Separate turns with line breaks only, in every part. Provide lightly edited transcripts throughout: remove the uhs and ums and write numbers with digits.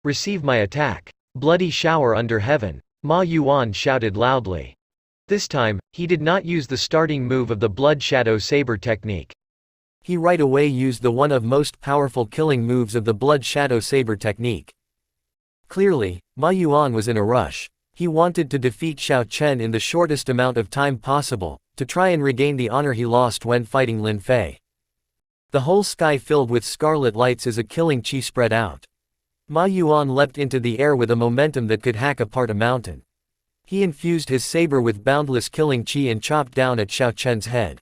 Receive my attack. Bloody shower under heaven. Ma Yuan shouted loudly. This time, he did not use the starting move of the Blood Shadow Saber technique. He right away used the one of most powerful killing moves of the Blood Shadow Saber technique. Clearly, Ma Yuan was in a rush. He wanted to defeat Xiao Chen in the shortest amount of time possible, to try and regain the honor he lost when fighting Lin Fei. The whole sky filled with scarlet lights as a killing chi spread out. Ma Yuan leapt into the air with a momentum that could hack apart a mountain. He infused his saber with boundless killing chi and chopped down at Xiao Chen's head.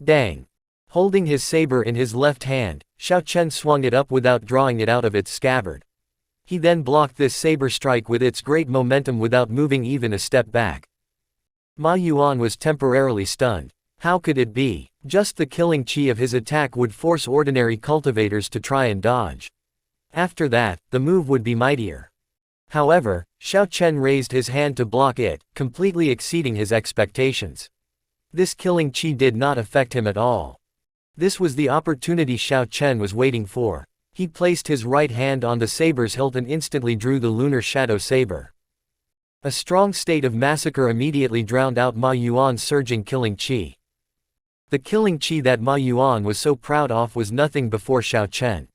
Dang! Holding his saber in his left hand, Xiao Chen swung it up without drawing it out of its scabbard. He then blocked this saber strike with its great momentum without moving even a step back. Ma Yuan was temporarily stunned. How could it be? Just the killing chi of his attack would force ordinary cultivators to try and dodge. After that, the move would be mightier. However, Xiao Chen raised his hand to block it, completely exceeding his expectations. This killing chi did not affect him at all. This was the opportunity Xiao Chen was waiting for. He placed his right hand on the saber's hilt and instantly drew the lunar shadow saber. A strong state of massacre immediately drowned out Ma Yuan's surging killing chi. The killing chi that Ma Yuan was so proud of was nothing before Xiao Chen.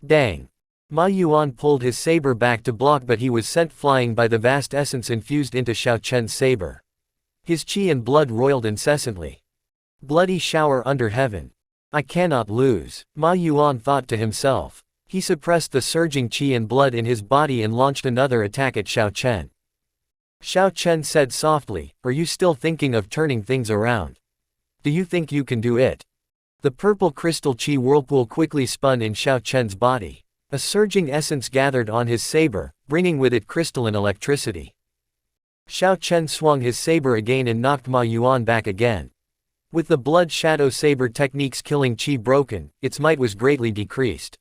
Dang! Ma Yuan pulled his saber back to block, but he was sent flying by the vast essence infused into Xiao Chen's saber. His chi and blood roiled incessantly. Bloody shower under heaven. I cannot lose, Ma Yuan thought to himself. He suppressed the surging chi and blood in his body and launched another attack at Xiao Chen. Xiao Chen said softly, "Are you still thinking of turning things around? Do you think you can do it?" The purple crystal chi whirlpool quickly spun in Xiao Chen's body. A surging essence gathered on his saber, bringing with it crystalline electricity. Xiao Chen swung his saber again and knocked Ma Yuan back again. With the Blood Shadow Saber technique's killing chi broken, its might was greatly decreased.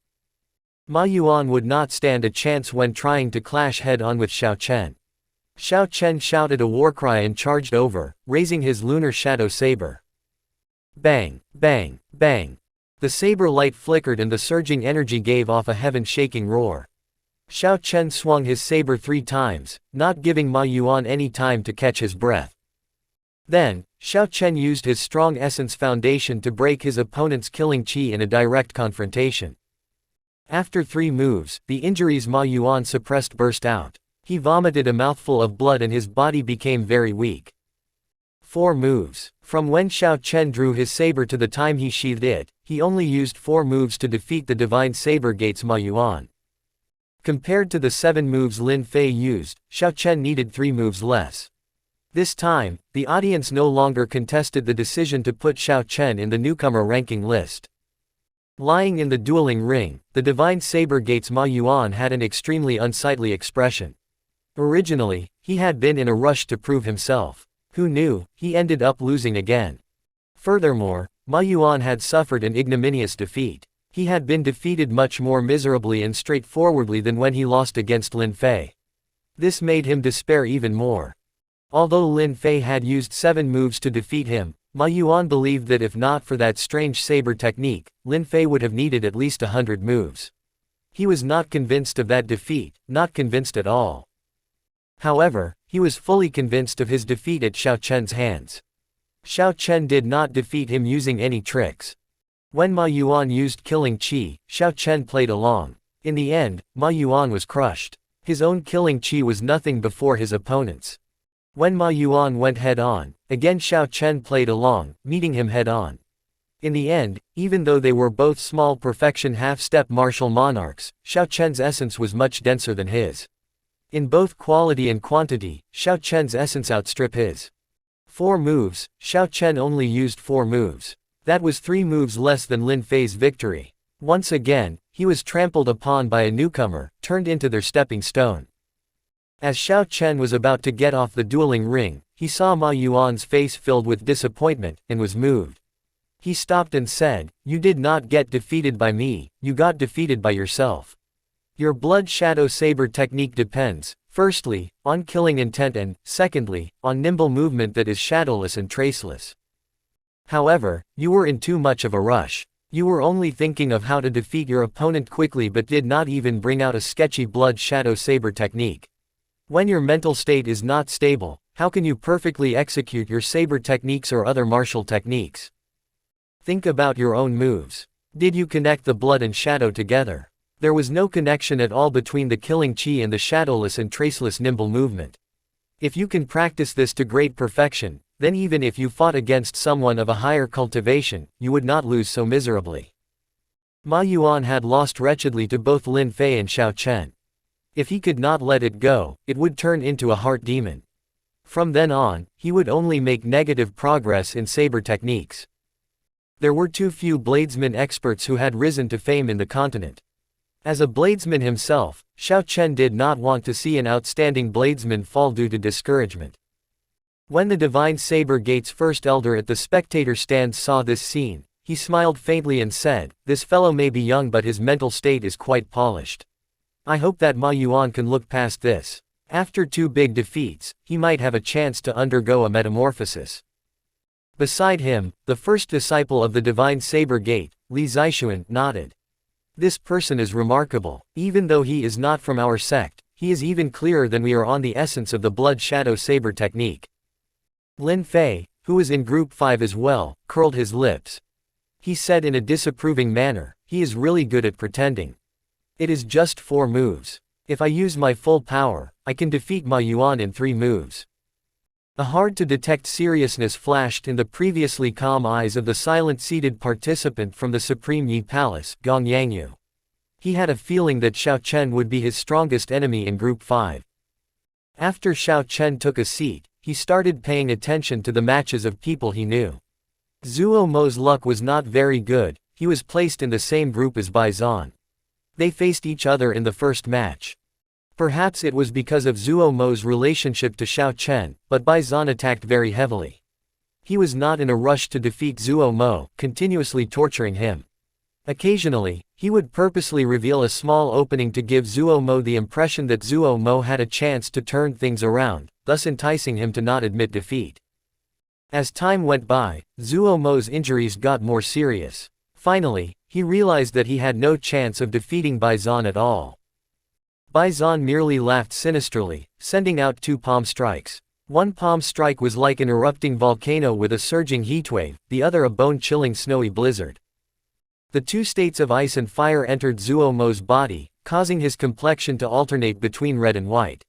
Ma Yuan would not stand a chance when trying to clash head-on with Xiao Chen. Xiao Chen shouted a war cry and charged over, raising his lunar shadow saber. Bang, bang, bang. The saber light flickered and the surging energy gave off a heaven-shaking roar. Xiao Chen swung his saber 3 times, not giving Ma Yuan any time to catch his breath. Then, Xiao Chen used his strong essence foundation to break his opponent's killing chi in a direct confrontation. After 3 moves, the injuries Ma Yuan suppressed burst out. He vomited a mouthful of blood and his body became very weak. 4 moves. From when Xiao Chen drew his saber to the time he sheathed it, he only used 4 moves to defeat the divine saber gate's Ma Yuan. Compared to the 7 moves Lin Fei used, Xiao Chen needed 3 moves less. This time, the audience no longer contested the decision to put Xiao Chen in the newcomer ranking list. Lying in the dueling ring, the divine saber gate's Ma Yuan had an extremely unsightly expression. Originally, he had been in a rush to prove himself. Who knew, he ended up losing again. Furthermore, Ma Yuan had suffered an ignominious defeat. He had been defeated much more miserably and straightforwardly than when he lost against Lin Fei. This made him despair even more. Although Lin Fei had used 7 moves to defeat him, Ma Yuan believed that if not for that strange saber technique, Lin Fei would have needed at least 100 moves. He was not convinced of that defeat, not convinced at all. However, he was fully convinced of his defeat at Xiao Chen's hands. Xiao Chen did not defeat him using any tricks. When Ma Yuan used killing chi, Xiao Chen played along. In the end, Ma Yuan was crushed. His own killing chi was nothing before his opponent's. When Ma Yuan went head-on, again Xiao Chen played along, meeting him head-on. In the end, even though they were both small perfection half-step martial monarchs, Xiao Chen's essence was much denser than his. In both quality and quantity, Xiao Chen's essence outstripped his. 4 moves, Xiao Chen only used 4 moves. That was 3 moves less than Lin Fei's victory. Once again, he was trampled upon by a newcomer, turned into their stepping stone. As Xiao Chen was about to get off the dueling ring, he saw Ma Yuan's face filled with disappointment, and was moved. He stopped and said, "You did not get defeated by me, you got defeated by yourself. Your Blood Shadow Saber technique depends, firstly, on killing intent and, secondly, on nimble movement that is shadowless and traceless. However, you were in too much of a rush. You were only thinking of how to defeat your opponent quickly but did not even bring out a sketchy blood shadow saber technique. When your mental state is not stable, how can you perfectly execute your saber techniques or other martial techniques? Think about your own moves. Did you connect the blood and shadow together? There was no connection at all between the killing chi and the shadowless and traceless nimble movement. If you can practice this to great perfection, then even if you fought against someone of a higher cultivation, you would not lose so miserably. Ma Yuan had lost wretchedly to both Lin Fei and Xiao Chen. If he could not let it go, it would turn into a heart demon. From then on, he would only make negative progress in saber techniques. There were too few bladesmen experts who had risen to fame in the continent. As a bladesman himself, Xiao Chen did not want to see an outstanding bladesman fall due to discouragement. When the Divine Saber Gate's first elder at the spectator stand saw this scene, he smiled faintly and said, "This fellow may be young but his mental state is quite polished. I hope that Ma Yuan can look past this. After 2 big defeats, he might have a chance to undergo a metamorphosis." Beside him, the first disciple of the Divine Saber Gate, Li Zixuan, nodded. "This person is remarkable. Even though he is not from our sect, he is even clearer than we are on the essence of the blood shadow saber technique." Lin Fei, who was in Group 5 as well, curled his lips. He said in a disapproving manner, "He is really good at pretending. It is just 4 moves. If I use my full power, I can defeat Ma Yuan in 3 moves." A hard-to-detect seriousness flashed in the previously calm eyes of the silent-seated participant from the Supreme Yi Palace, Gong Yangyu. He had a feeling that Xiao Chen would be his strongest enemy in Group 5. After Xiao Chen took a seat, he started paying attention to the matches of people he knew. Zhuo Mo's luck was not very good. He was placed in the same group as Bai Zhan. They faced each other in the first match. Perhaps it was because of Zhuo Mo's relationship to Xiao Chen, but Bai Zhan attacked very heavily. He was not in a rush to defeat Zhuo Mo, continuously torturing him. Occasionally, he would purposely reveal a small opening to give Zhuo Mo the impression that Zhuo Mo had a chance to turn things around, thus enticing him to not admit defeat. As time went by, Zhuo Mo's injuries got more serious. Finally, he realized that he had no chance of defeating Bai Zhan at all. Bai Zhan merely laughed sinisterly, sending out 2 palm strikes. One palm strike was like an erupting volcano with a surging heatwave, the other a bone-chilling snowy blizzard. The 2 states of ice and fire entered Zhuo Mo's body, causing his complexion to alternate between red and white.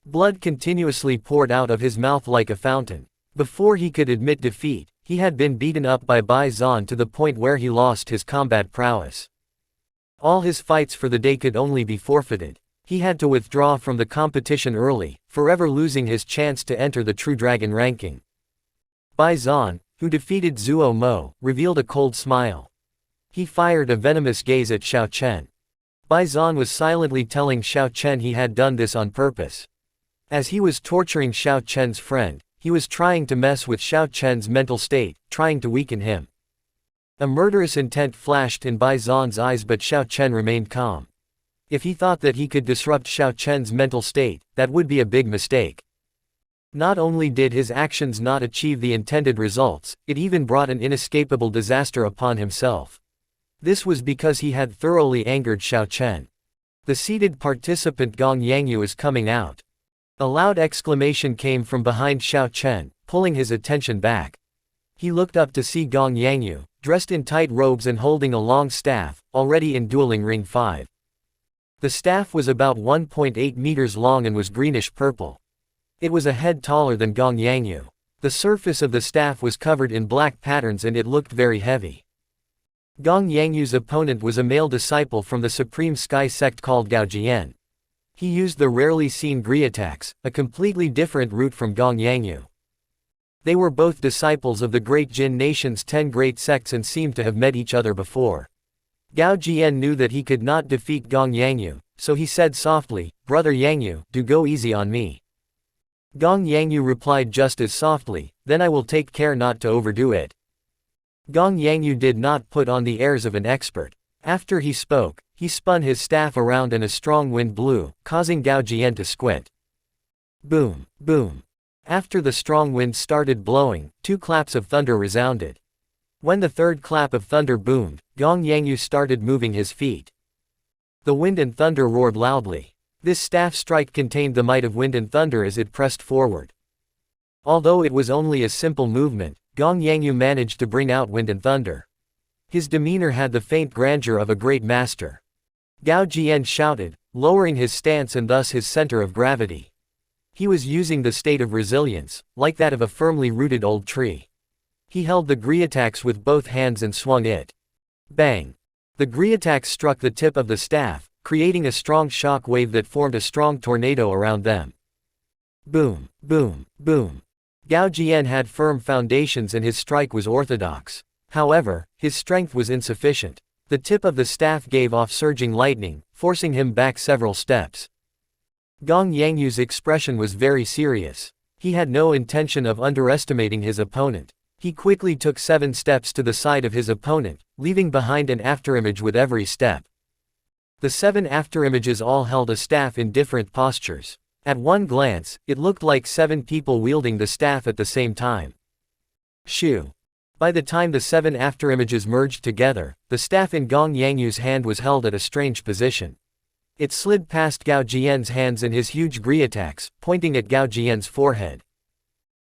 Blood continuously poured out of his mouth like a fountain. Before he could admit defeat, he had been beaten up by Bai Zhan to the point where he lost his combat prowess. All his fights for the day could only be forfeited. He had to withdraw from the competition early, forever losing his chance to enter the True Dragon ranking. Bai Zhan, who defeated Zhuo Mo, revealed a cold smile. He fired a venomous gaze at Xiao Chen. Bai Zhan was silently telling Xiao Chen he had done this on purpose. As he was torturing Xiao Chen's friend, he was trying to mess with Xiao Chen's mental state, trying to weaken him. A murderous intent flashed in Bai Zhan's eyes, but Xiao Chen remained calm. If he thought that he could disrupt Xiao Chen's mental state, that would be a big mistake. Not only did his actions not achieve the intended results, it even brought an inescapable disaster upon himself. This was because he had thoroughly angered Xiao Chen. The seated participant Gong Yangyu is coming out. A loud exclamation came from behind Xiao Chen, pulling his attention back. He looked up to see Gong Yangyu, dressed in tight robes and holding a long staff, already in dueling ring 5. The staff was about 1.8 meters long and was greenish-purple. It was a head taller than Gong Yangyu. The surface of the staff was covered in black patterns and it looked very heavy. Gong Yangyu's opponent was a male disciple from the Supreme Sky sect called Gao Jian. He used the rarely seen Gri attacks, a completely different route from Gong Yangyu. They were both disciples of the Great Jin Nation's 10 great sects and seemed to have met each other before. Gao Jian knew that he could not defeat Gong Yangyu, so he said softly, "Brother Yangyu, do go easy on me." Gong Yangyu replied just as softly, "Then I will take care not to overdo it." Gong Yangyu did not put on the airs of an expert. After he spoke, he spun his staff around and a strong wind blew, causing Gao Jian to squint. Boom, boom. After the strong wind started blowing, 2 claps of thunder resounded. When the third clap of thunder boomed, Gong Yangyu started moving his feet. The wind and thunder roared loudly. This staff strike contained the might of wind and thunder as it pressed forward. Although it was only a simple movement, Gong Yangyu managed to bring out wind and thunder. His demeanor had the faint grandeur of a great master. Gao Jian shouted, lowering his stance and thus his center of gravity. He was using the state of resilience, like that of a firmly rooted old tree. He held the Griatax with both hands and swung it. Bang! The Griatax struck the tip of the staff, creating a strong shock wave that formed a strong tornado around them. Boom, boom, boom. Gao Jian had firm foundations and his strike was orthodox. However, his strength was insufficient. The tip of the staff gave off surging lightning, forcing him back several steps. Gong Yangyu's expression was very serious. He had no intention of underestimating his opponent. He quickly took 7 steps to the side of his opponent, leaving behind an afterimage with every step. The 7 afterimages all held a staff in different postures. At one glance, it looked like 7 people wielding the staff at the same time. Shoo! By the time the 7 afterimages merged together, the staff in Gong Yangyu's hand was held at a strange position. It slid past Gao Jian's hands in his huge Griatax, pointing at Gao Jian's forehead.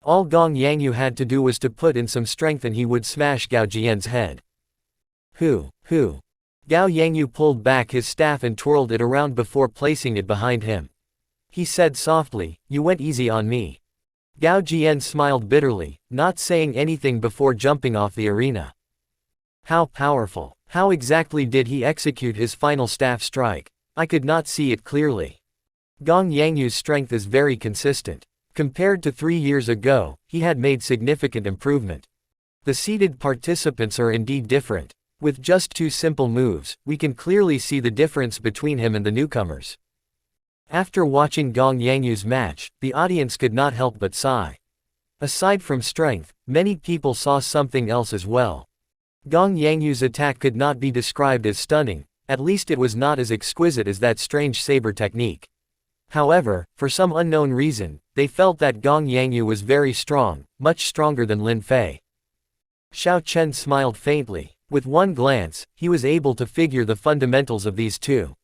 All Gong Yangyu had to do was to put in some strength and he would smash Gao Jian's head. Hu! Gao Yangyu pulled back his staff and twirled it around before placing it behind him. He said softly, "You went easy on me." Gao Jian smiled bitterly, not saying anything before jumping off the arena. How powerful! How exactly did he execute his final staff strike? I could not see it clearly. Gong Yangyu's strength is very consistent. Compared to 3 years ago, he had made significant improvement. The seated participants are indeed different. With just 2 simple moves, we can clearly see the difference between him and the newcomers. After watching Gong Yangyu's match, the audience could not help but sigh. Aside from strength, many people saw something else as well. Gong Yangyu's attack could not be described as stunning, at least it was not as exquisite as that strange saber technique. However, for some unknown reason, they felt that Gong Yangyu was very strong, much stronger than Lin Fei. Xiao Chen smiled faintly. With one glance, he was able to figure the fundamentals of these two.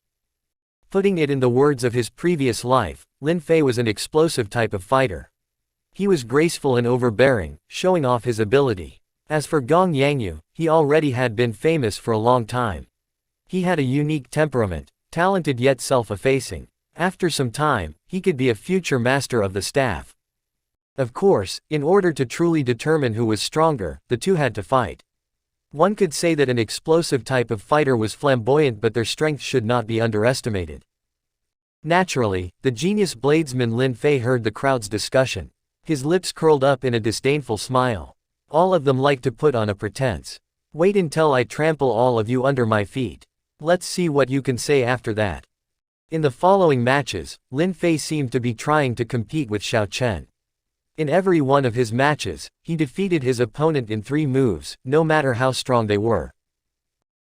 Putting it in the words of his previous life, Lin Fei was an explosive type of fighter. He was graceful and overbearing, showing off his ability. As for Gong Yangyu, he already had been famous for a long time. He had a unique temperament, talented yet self-effacing. After some time, he could be a future master of the staff. Of course, in order to truly determine who was stronger, the two had to fight. One could say that an explosive type of fighter was flamboyant, but their strength should not be underestimated. Naturally, the genius bladesman Lin Fei heard the crowd's discussion. His lips curled up in a disdainful smile. All of them like to put on a pretense. Wait until I trample all of you under my feet. Let's see what you can say after that. In the following matches, Lin Fei seemed to be trying to compete with Xiao Chen. In every one of his matches, he defeated his opponent in 3 moves, no matter how strong they were.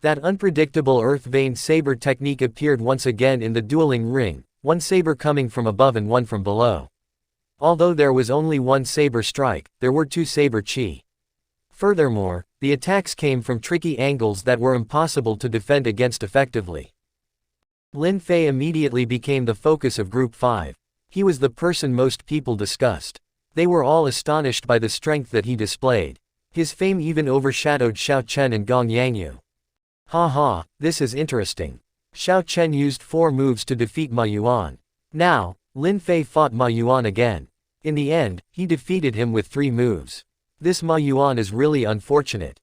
That unpredictable earth-veined saber technique appeared once again in the dueling ring, one saber coming from above and one from below. Although there was only one saber strike, there were 2 saber chi. Furthermore, the attacks came from tricky angles that were impossible to defend against effectively. Lin Fei immediately became the focus of Group 5. He was the person most people discussed. They were all astonished by the strength that he displayed. His fame even overshadowed Xiao Chen and Gong Yangyu. Ha, this is interesting. Xiao Chen used 4 moves to defeat Ma Yuan. Now, Lin Fei fought Ma Yuan again. In the end, he defeated him with 3 moves. This Ma Yuan is really unfortunate.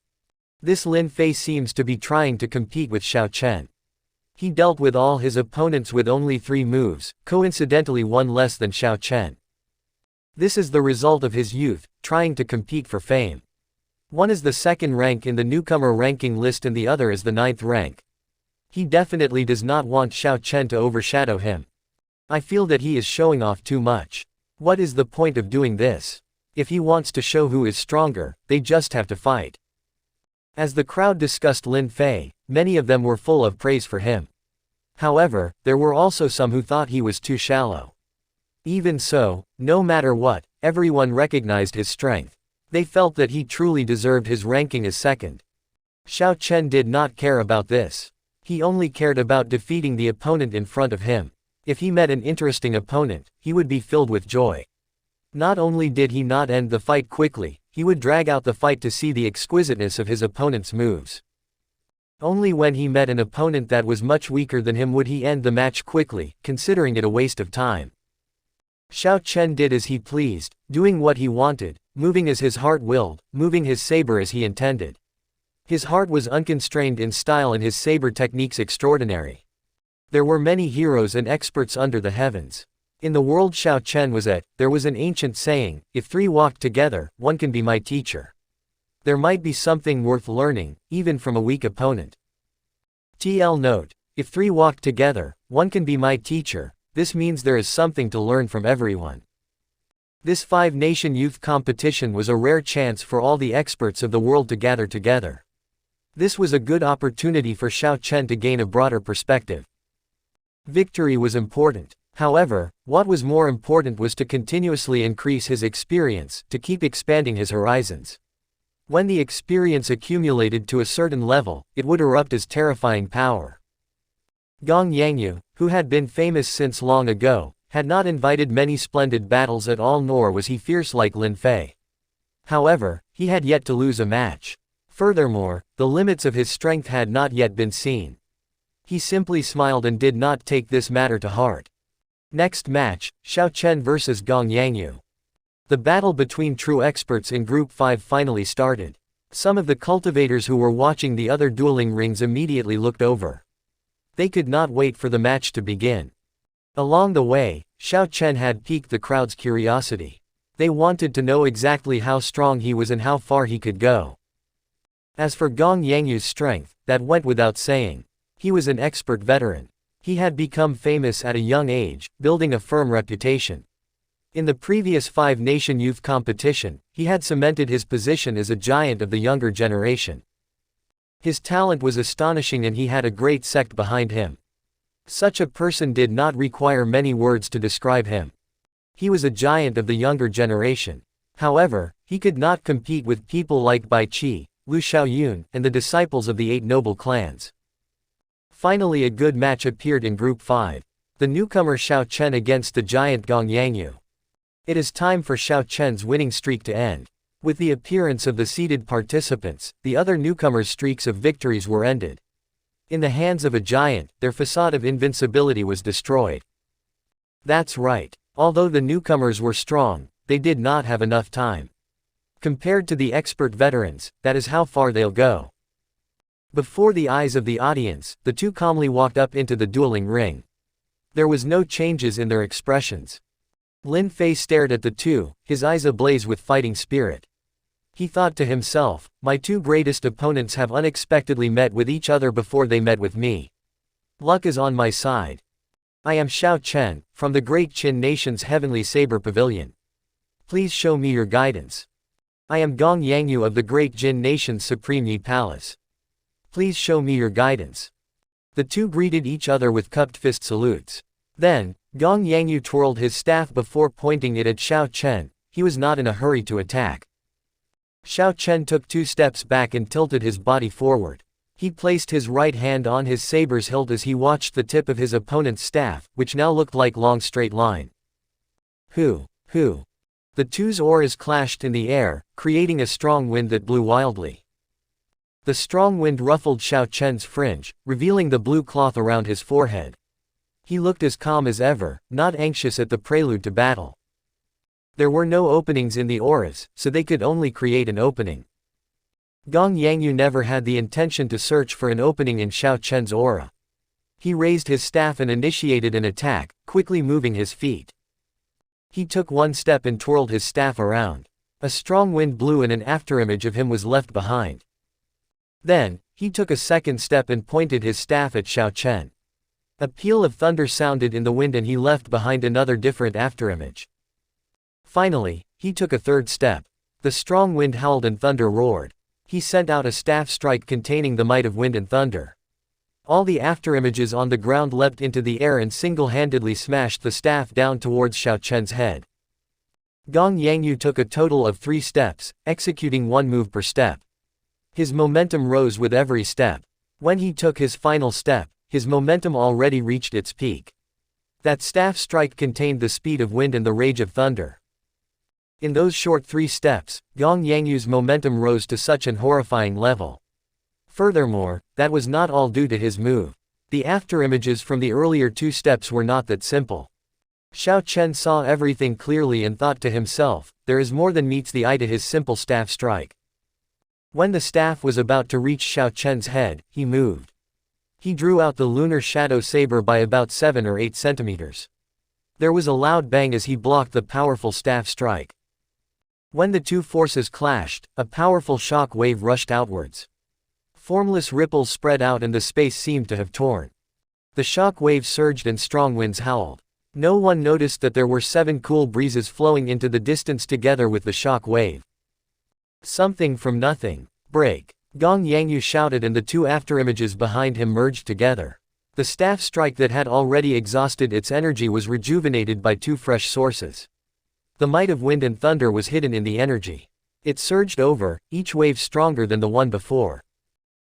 This Lin Fei seems to be trying to compete with Xiao Chen. He dealt with all his opponents with only 3 moves, coincidentally one less than Xiao Chen. This is the result of his youth, trying to compete for fame. One is the 2nd rank in the newcomer ranking list and the other is the 9th rank. He definitely does not want Xiao Chen to overshadow him. I feel that he is showing off too much. What is the point of doing this? If he wants to show who is stronger, they just have to fight. As the crowd discussed Lin Fei, many of them were full of praise for him. However, there were also some who thought he was too shallow. Even so, no matter what, everyone recognized his strength. They felt that he truly deserved his ranking as second. Xiao Chen did not care about this. He only cared about defeating the opponent in front of him. If he met an interesting opponent, he would be filled with joy. Not only did he not end the fight quickly, he would drag out the fight to see the exquisiteness of his opponent's moves. Only when he met an opponent that was much weaker than him would he end the match quickly, considering it a waste of time. Xiao Chen did as he pleased, doing what he wanted, moving as his heart willed, moving his saber as he intended. His heart was unconstrained in style and his saber techniques extraordinary. There were many heroes and experts under the heavens. In the world Xiao Chen was at, there was an ancient saying, if three walk together, one can be my teacher. There might be something worth learning, even from a weak opponent. TL note, if three walk together, one can be my teacher, this means there is something to learn from everyone. This 5-nation youth competition was a rare chance for all the experts of the world to gather together. This was a good opportunity for Xiao Chen to gain a broader perspective. Victory was important. However, what was more important was to continuously increase his experience, to keep expanding his horizons. When the experience accumulated to a certain level, it would erupt as terrifying power. Gong Yangyu, who had been famous since long ago, had not invited many splendid battles at all, nor was he fierce like Lin Fei. However, he had yet to lose a match. Furthermore, the limits of his strength had not yet been seen. He simply smiled and did not take this matter to heart. Next match, Xiao Chen vs Gong Yangyu. The battle between true experts in Group 5 finally started. Some of the cultivators who were watching the other dueling rings immediately looked over. They could not wait for the match to begin. Along the way, Xiao Chen had piqued the crowd's curiosity. They wanted to know exactly how strong he was and how far he could go. As for Gong Yangyu's strength, that went without saying. He was an expert veteran. He had become famous at a young age, building a firm reputation. In the previous 5-nation youth competition, he had cemented his position as a giant of the younger generation. His talent was astonishing and he had a great sect behind him. Such a person did not require many words to describe him. He was a giant of the younger generation. However, he could not compete with people like Bai Qi, Lu Xiaoyun, and the disciples of the 8 noble clans. Finally, a good match appeared in Group 5. The newcomer Xiao Chen against the giant Gong Yangyu. It is time for Xiao Chen's winning streak to end. With the appearance of the seeded participants, the other newcomers' streaks of victories were ended. In the hands of a giant, their facade of invincibility was destroyed. That's right. Although the newcomers were strong, they did not have enough time. Compared to the expert veterans, that is how far they'll go. Before the eyes of the audience, the two calmly walked up into the dueling ring. There was no changes in their expressions. Lin Fei stared at the two, his eyes ablaze with fighting spirit. He thought to himself, my two greatest opponents have unexpectedly met with each other before they met with me. Luck is on my side. I am Xiao Chen, from the great Qin nation's heavenly saber pavilion. Please show me your guidance. I am Gong Yangyu of the great Jin nation's supreme Yi palace. Please show me your guidance. The two greeted each other with cupped fist salutes. Then, Gong Yangyu twirled his staff before pointing it at Xiao Chen. He was not in a hurry to attack. Xiao Chen took 2 steps back and tilted his body forward. He placed his right hand on his saber's hilt as he watched the tip of his opponent's staff, which now looked like long straight line. Hoo! The two's auras clashed in the air, creating a strong wind that blew wildly. The strong wind ruffled Xiao Chen's fringe, revealing the blue cloth around his forehead. He looked as calm as ever, not anxious at the prelude to battle. There were no openings in the auras, so they could only create an opening. Gong Yangyu never had the intention to search for an opening in Xiao Chen's aura. He raised his staff and initiated an attack, quickly moving his feet. He took 1 step and twirled his staff around. A strong wind blew and an afterimage of him was left behind. Then, he took a 2nd step and pointed his staff at Xiao Chen. A peal of thunder sounded in the wind and he left behind another different afterimage. Finally, he took a 3rd step. The strong wind howled and thunder roared. He sent out a staff strike containing the might of wind and thunder. All the afterimages on the ground leapt into the air and single-handedly smashed the staff down towards Xiao Chen's head. Gong Yangyu took a total of 3 steps, executing 1 move per step. His momentum rose with every step. When he took his final step, his momentum already reached its peak. That staff strike contained the speed of wind and the rage of thunder. In those short 3 steps, Gong Yangyu's momentum rose to such an horrifying level. Furthermore, that was not all due to his move. The afterimages from the earlier 2 steps were not that simple. Xiao Chen saw everything clearly and thought to himself, there is more than meets the eye to his simple staff strike. When the staff was about to reach Xiao Chen's head, he moved. He drew out the lunar shadow saber by about 7 or 8 centimeters. There was a loud bang as he blocked the powerful staff strike. When the 2 forces clashed, a powerful shock wave rushed outwards. Formless ripples spread out and the space seemed to have torn. The shock wave surged and strong winds howled. No one noticed that there were 7 cool breezes flowing into the distance together with the shock wave. Something from nothing. Break. Gong Yangyu shouted and the 2 afterimages behind him merged together. The staff strike that had already exhausted its energy was rejuvenated by 2 fresh sources. The might of wind and thunder was hidden in the energy. It surged over, each wave stronger than the one before.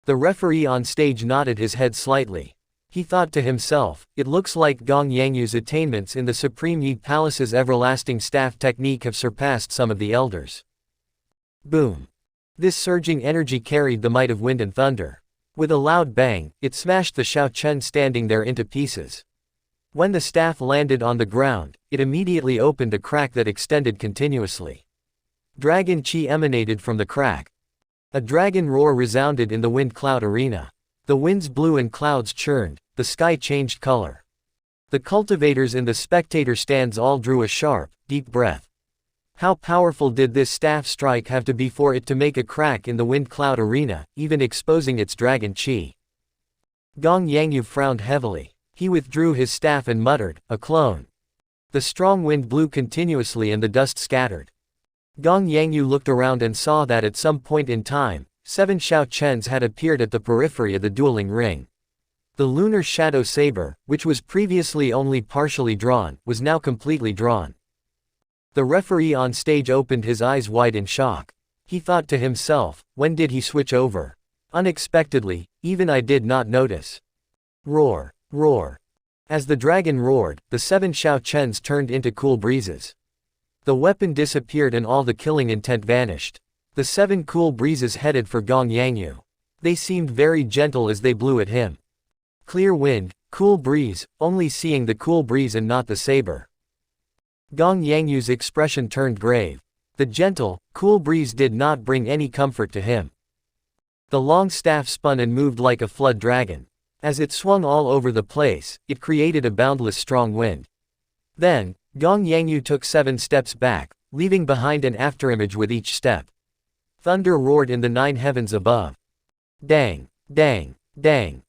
The referee on stage nodded his head slightly. He thought to himself, it looks like Gong Yangyu's attainments in the Supreme Yi Palace's everlasting staff technique have surpassed some of the elders. Boom. This surging energy carried the might of wind and thunder. With a loud bang, it smashed the Xiao Chen standing there into pieces. When the staff landed on the ground, it immediately opened a crack that extended continuously. Dragon chi emanated from the crack. A dragon roar resounded in the wind cloud arena. The winds blew and clouds churned, the sky changed color. The cultivators in the spectator stands all drew a sharp, deep breath. How powerful did this staff strike have to be for it to make a crack in the wind cloud arena, even exposing its dragon chi? Gong Yangyu frowned heavily. He withdrew his staff and muttered, a clone. The strong wind blew continuously and the dust scattered. Gong Yangyu looked around and saw that at some point in time, 7 Xiao Chens had appeared at the periphery of the dueling ring. The lunar shadow saber, which was previously only partially drawn, was now completely drawn. The referee on stage opened his eyes wide in shock. He thought to himself, when did he switch over? Unexpectedly, even I did not notice. Roar, roar. As the dragon roared, the 7 Xiao Chens turned into cool breezes. The weapon disappeared and all the killing intent vanished. The 7 cool breezes headed for Gong Yangyu. They seemed very gentle as they blew at him. Clear wind, cool breeze, only seeing the cool breeze and not the saber. Gong Yangyu's expression turned grave. The gentle, cool breeze did not bring any comfort to him. The long staff spun and moved like a flood dragon. As it swung all over the place, it created a boundless strong wind. Then, Gong Yangyu took 7 steps back, leaving behind an afterimage with each step. Thunder roared in the 9 heavens above. Dang, dang, dang.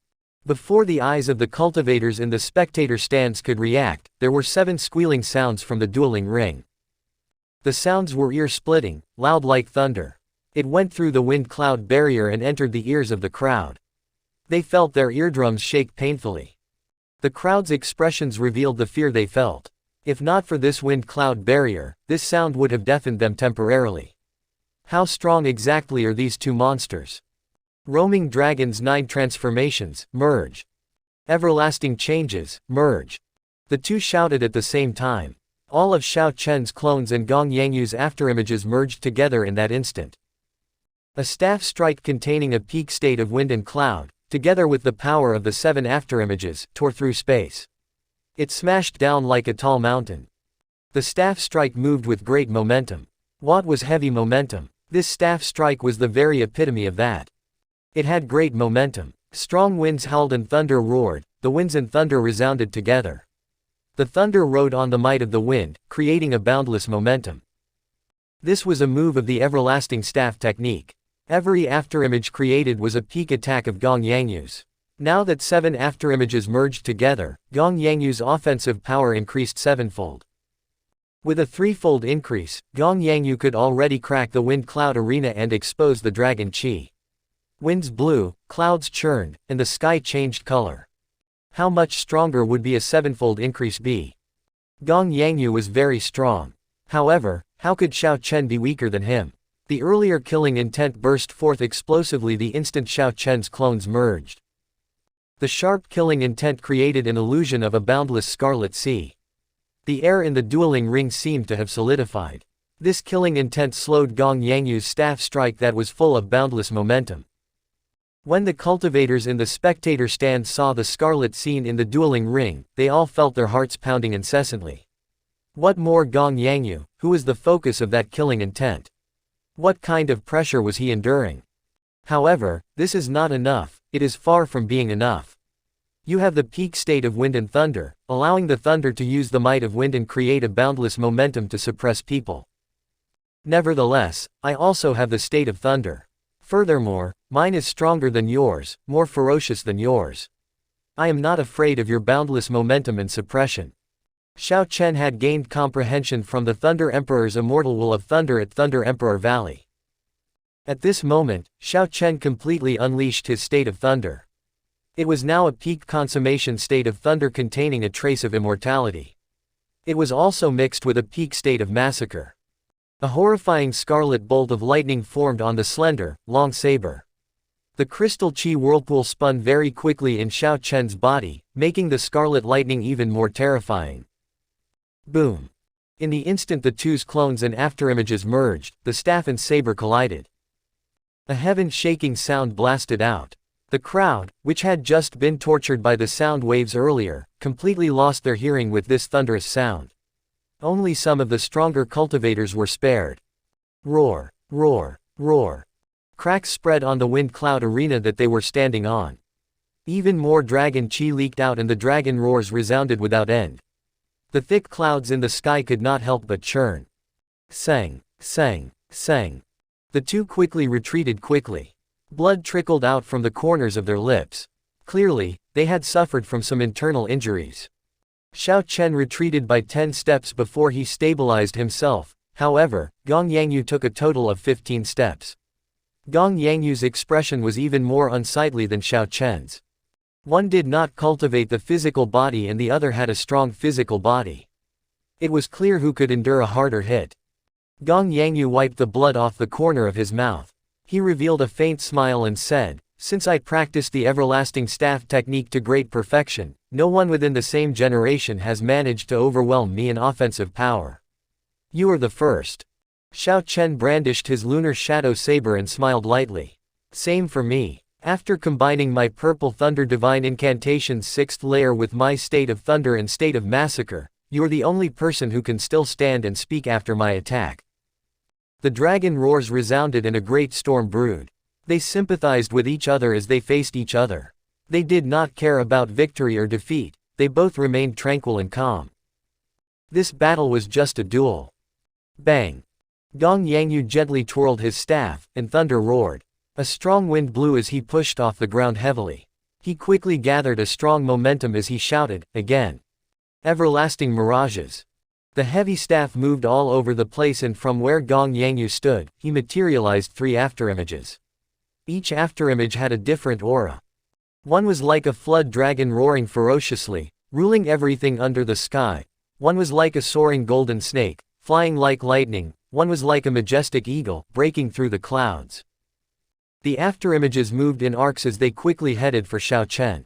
Before the eyes of the cultivators in the spectator stands could react, there were 7 squealing sounds from the dueling ring. The sounds were ear-splitting, loud like thunder. It went through the wind cloud barrier and entered the ears of the crowd. They felt their eardrums shake painfully. The crowd's expressions revealed the fear they felt. If not for this wind cloud barrier, this sound would have deafened them temporarily. How strong exactly are these 2 monsters? Roaming dragons 9 transformations, merge. Everlasting changes, merge. The 2 shouted at the same time. All of Xiao Chen's clones and Gong Yangyu's afterimages merged together in that instant. A staff strike containing a peak state of wind and cloud, together with the power of the 7 afterimages, tore through space. It smashed down like a tall mountain. The staff strike moved with great momentum. What was heavy momentum? This staff strike was the very epitome of that. It had great momentum. Strong winds howled and thunder roared, the winds and thunder resounded together. The thunder rode on the might of the wind, creating a boundless momentum. This was a move of the everlasting staff technique. Every afterimage created was a peak attack of Gong Yangyu's. Now that 7 afterimages merged together, Gong Yangyu's offensive power increased 7-fold. With a 3-fold increase, Gong Yangyu could already crack the wind cloud arena and expose the dragon chi. Winds blew, clouds churned, and the sky changed color. How much stronger would be a 7-fold increase be? Gong Yangyu was very strong. However, how could Xiao Chen be weaker than him? The earlier killing intent burst forth explosively the instant Xiao Chen's clones merged. The sharp killing intent created an illusion of a boundless scarlet sea. The air in the dueling ring seemed to have solidified. This killing intent slowed Gong Yangyu's staff strike that was full of boundless momentum. When the cultivators in the spectator stand saw the scarlet scene in the dueling ring, they all felt their hearts pounding incessantly. What more Gong Yangyu, who was the focus of that killing intent? What kind of pressure was he enduring? However, this is not enough, it is far from being enough. You have the peak state of wind and thunder, allowing the thunder to use the might of wind and create a boundless momentum to suppress people. Nevertheless, I also have the state of thunder. Furthermore, mine is stronger than yours, more ferocious than yours. I am not afraid of your boundless momentum and suppression. Xiao Chen had gained comprehension from the Thunder Emperor's immortal will of thunder at Thunder Emperor Valley. At this moment, Xiao Chen completely unleashed his state of thunder. It was now a peak consummation state of thunder containing a trace of immortality. It was also mixed with a peak state of massacre. A horrifying scarlet bolt of lightning formed on the slender, long saber. The crystal chi whirlpool spun very quickly in Xiao Chen's body, making the scarlet lightning even more terrifying. Boom! In the instant the two's clones and afterimages merged, the staff and saber collided. A heaven-shaking sound blasted out. The crowd, which had just been tortured by the sound waves earlier, completely lost their hearing with this thunderous sound. Only some of the stronger cultivators were spared. Roar, roar, roar. Cracks spread on the wind cloud arena that they were standing on. Even more dragon chi leaked out and the dragon roars resounded without end. The thick clouds in the sky could not help but churn. Sang, sang, sang. The two quickly retreated quickly. Blood trickled out from the corners of their lips. Clearly, they had suffered from some internal injuries. Xiao Chen retreated by 10 steps before he stabilized himself. However, Gong Yangyu took a total of 15 steps. Gong Yangyu's expression was even more unsightly than Xiao Chen's. One did not cultivate the physical body and the other had a strong physical body. It was clear who could endure a harder hit. Gong Yangyu wiped the blood off the corner of his mouth. He revealed a faint smile and said, "Since I practiced the everlasting staff technique to great perfection, no one within the same generation has managed to overwhelm me in offensive power. You are the first." Xiao Chen brandished his lunar shadow saber and smiled lightly. "Same for me. After combining my purple thunder divine incantation's 6th layer with my state of thunder and state of massacre, you're the only person who can still stand and speak after my attack." The dragon roars resounded and a great storm brewed. They sympathized with each other as they faced each other. They did not care about victory or defeat, they both remained tranquil and calm. This battle was just a duel. Bang! Gong Yangyu gently twirled his staff, and thunder roared. A strong wind blew as he pushed off the ground heavily. He quickly gathered a strong momentum as he shouted, "Again! Everlasting mirages!" The heavy staff moved all over the place and from where Gong Yangyu stood, he materialized 3 afterimages. Each afterimage had a different aura. One was like a flood dragon roaring ferociously, ruling everything under the sky. One was like a soaring golden snake, flying like lightning. One was like a majestic eagle, breaking through the clouds. The afterimages moved in arcs as they quickly headed for Xiao Chen.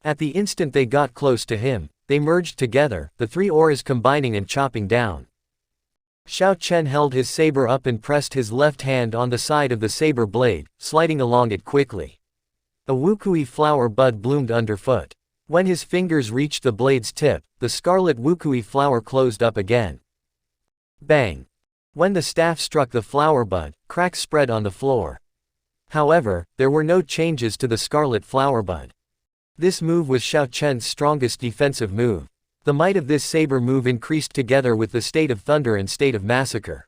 At the instant they got close to him, they merged together, the 3 auras combining and chopping down. Xiao Chen held his saber up and pressed his left hand on the side of the saber blade, sliding along it quickly. A wukui flower bud bloomed underfoot. When his fingers reached the blade's tip, the scarlet wukui flower closed up again. Bang! When the staff struck the flower bud, cracks spread on the floor. However, there were no changes to the scarlet flower bud. This move was Xiao Chen's strongest defensive move. The might of this saber move increased together with the state of thunder and state of massacre.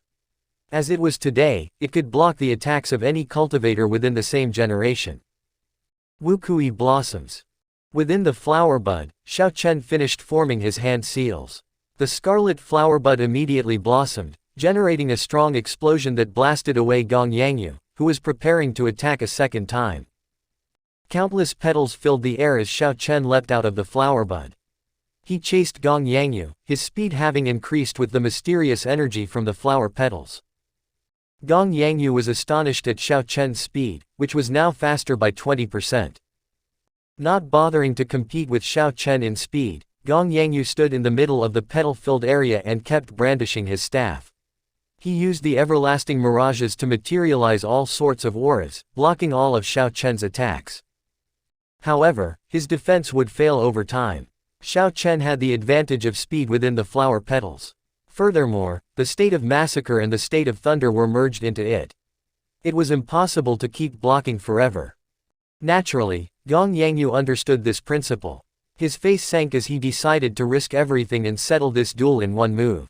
As it was today, it could block the attacks of any cultivator within the same generation. Wukui blossoms. Within the flower bud, Xiao Chen finished forming his hand seals. The scarlet flower bud immediately blossomed, generating a strong explosion that blasted away Gong Yangyu, who was preparing to attack a second time. Countless petals filled the air as Xiao Chen leapt out of the flower bud. He chased Gong Yangyu, his speed having increased with the mysterious energy from the flower petals. Gong Yangyu was astonished at Xiao Chen's speed, which was now faster by 20%. Not bothering to compete with Xiao Chen in speed, Gong Yangyu stood in the middle of the petal-filled area and kept brandishing his staff. He used the everlasting mirages to materialize all sorts of auras, blocking all of Xiao Chen's attacks. However, his defense would fail over time. Xiao Chen had the advantage of speed within the flower petals. Furthermore, the state of massacre and the state of thunder were merged into it. It was impossible to keep blocking forever. Naturally, Gong Yangyu understood this principle. His face sank as he decided to risk everything and settle this duel in one move.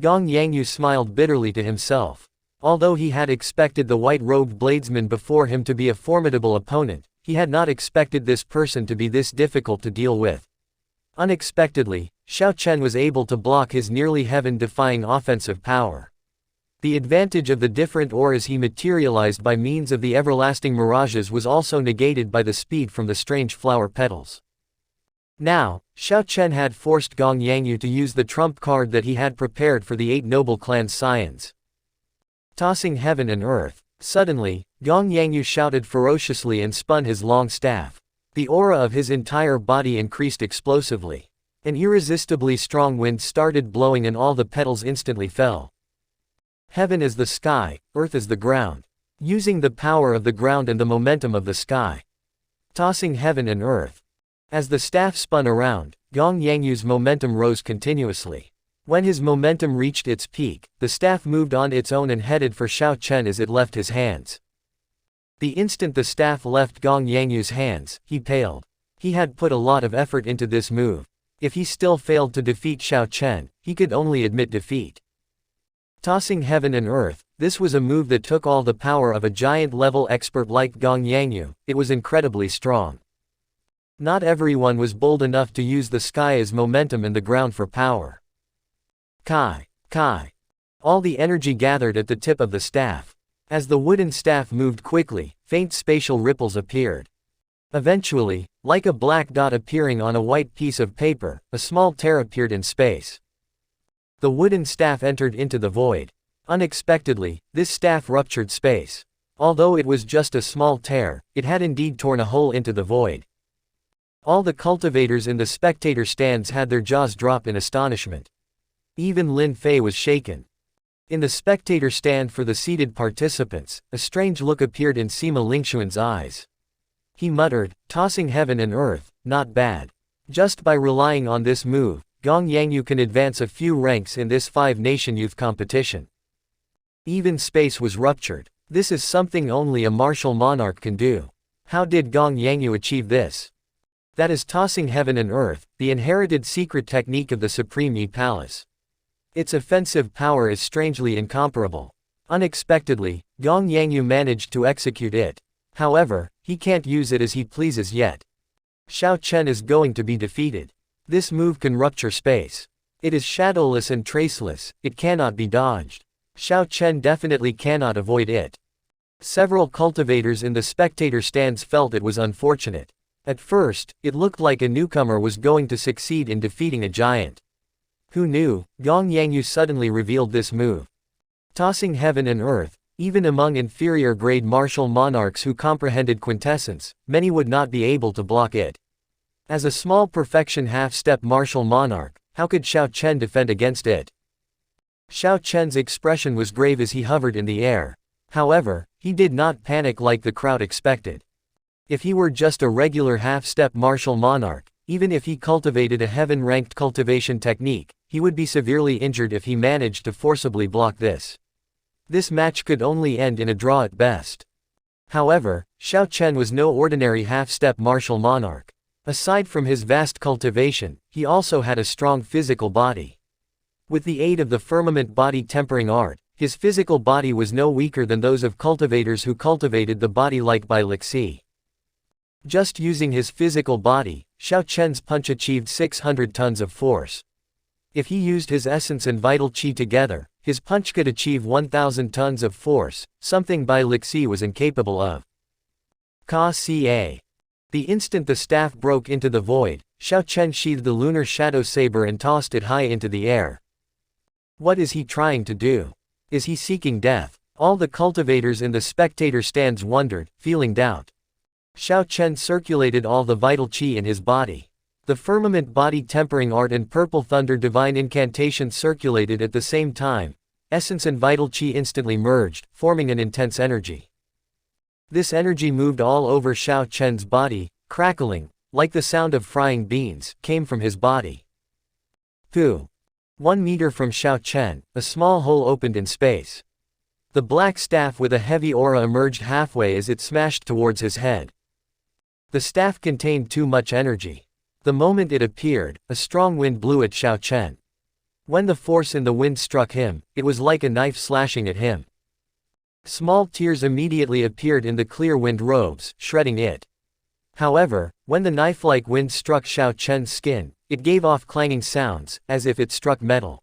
Gong Yangyu smiled bitterly to himself. Although he had expected the white-robed bladesman before him to be a formidable opponent, he had not expected this person to be this difficult to deal with. Unexpectedly, Xiao Chen was able to block his nearly heaven-defying offensive power. The advantage of the different auras he materialized by means of the everlasting mirages was also negated by the speed from the strange flower petals. Now, Xiao Chen had forced Gong Yangyu to use the trump card that he had prepared for the 8 noble clans' scions. Tossing heaven and earth. Suddenly, Gong Yangyu shouted ferociously and spun his long staff. The aura of his entire body increased explosively. An irresistibly strong wind started blowing and all the petals instantly fell. Heaven is the sky, earth is the ground. Using the power of the ground and the momentum of the sky. Tossing heaven and earth. As the staff spun around, Gong Yangyu's momentum rose continuously. When his momentum reached its peak, the staff moved on its own and headed for Xiao Chen as it left his hands. The instant the staff left Gong Yangyu's hands, he paled. He had put a lot of effort into this move. If he still failed to defeat Xiao Chen, he could only admit defeat. Tossing heaven and earth, this was a move that took all the power of a giant-level expert like Gong Yangyu. It was incredibly strong. Not everyone was bold enough to use the sky as momentum and the ground for power. Kai. All the energy gathered at the tip of the staff. As the wooden staff moved quickly, faint spatial ripples appeared. Eventually, like a black dot appearing on a white piece of paper, a small tear appeared in space. The wooden staff entered into the void. Unexpectedly, this staff ruptured space. Although it was just a small tear, it had indeed torn a hole into the void. All the cultivators in the spectator stands had their jaws drop in astonishment. Even Lin Fei was shaken. In the spectator stand for the seated participants, a strange look appeared in Sima Lingxuan's eyes. He muttered, tossing heaven and earth, not bad. Just by relying on this move, Gong Yangyu can advance a few ranks in this 5-nation youth competition. Even space was ruptured. This is something only a martial monarch can do. How did Gong Yangyu achieve this? That is tossing heaven and earth, the inherited secret technique of the Supreme Yi Palace. Its offensive power is strangely incomparable. Unexpectedly, Gong Yangyu managed to execute it. However, he can't use it as he pleases yet. Xiao Chen is going to be defeated. This move can rupture space. It is shadowless and traceless, it cannot be dodged. Xiao Chen definitely cannot avoid it. Several cultivators in the spectator stands felt it was unfortunate. At first, it looked like a newcomer was going to succeed in defeating a giant. Who knew? Gong Yangyu suddenly revealed this move. Tossing heaven and earth. Even among inferior-grade martial monarchs who comprehended quintessence, many would not be able to block it. As a small perfection half-step martial monarch, how could Xiao Chen defend against it? Xiao Chen's expression was grave as he hovered in the air. However, he did not panic like the crowd expected. If he were just a regular half-step martial monarch, even if he cultivated a heaven-ranked cultivation technique, he would be severely injured if he managed to forcibly block this. This match could only end in a draw at best. However, Xiao Chen was no ordinary half-step martial monarch. Aside from his vast cultivation, he also had a strong physical body. With the aid of the firmament body tempering art, his physical body was no weaker than those of cultivators who cultivated the body like by Lixi. Just using his physical body, Xiao Chen's punch achieved 600 tons of force. If he used his essence and vital qi together, his punch could achieve 1,000 tons of force, something Bai Lixi was incapable of. Ka Ca. The instant the staff broke into the void, Xiao Chen sheathed the lunar shadow saber and tossed it high into the air. What is he trying to do? Is he seeking death? All the cultivators in the spectator stands wondered, feeling doubt. Xiao Chen circulated all the vital qi in his body. The firmament body tempering art and purple thunder divine incantation circulated at the same time. Essence and vital qi instantly merged, forming an intense energy. This energy moved all over Xiao Chen's body, crackling, like the sound of frying beans, came from his body. 1 meter from Xiao Chen, a small hole opened in space. The black staff with a heavy aura emerged halfway as it smashed towards his head. The staff contained too much energy. The moment it appeared, a strong wind blew at Xiao Chen. When the force in the wind struck him, it was like a knife slashing at him. Small tears immediately appeared in the clear wind robes, shredding it. However, when the knife-like wind struck Xiao Chen's skin, it gave off clanging sounds, as if it struck metal.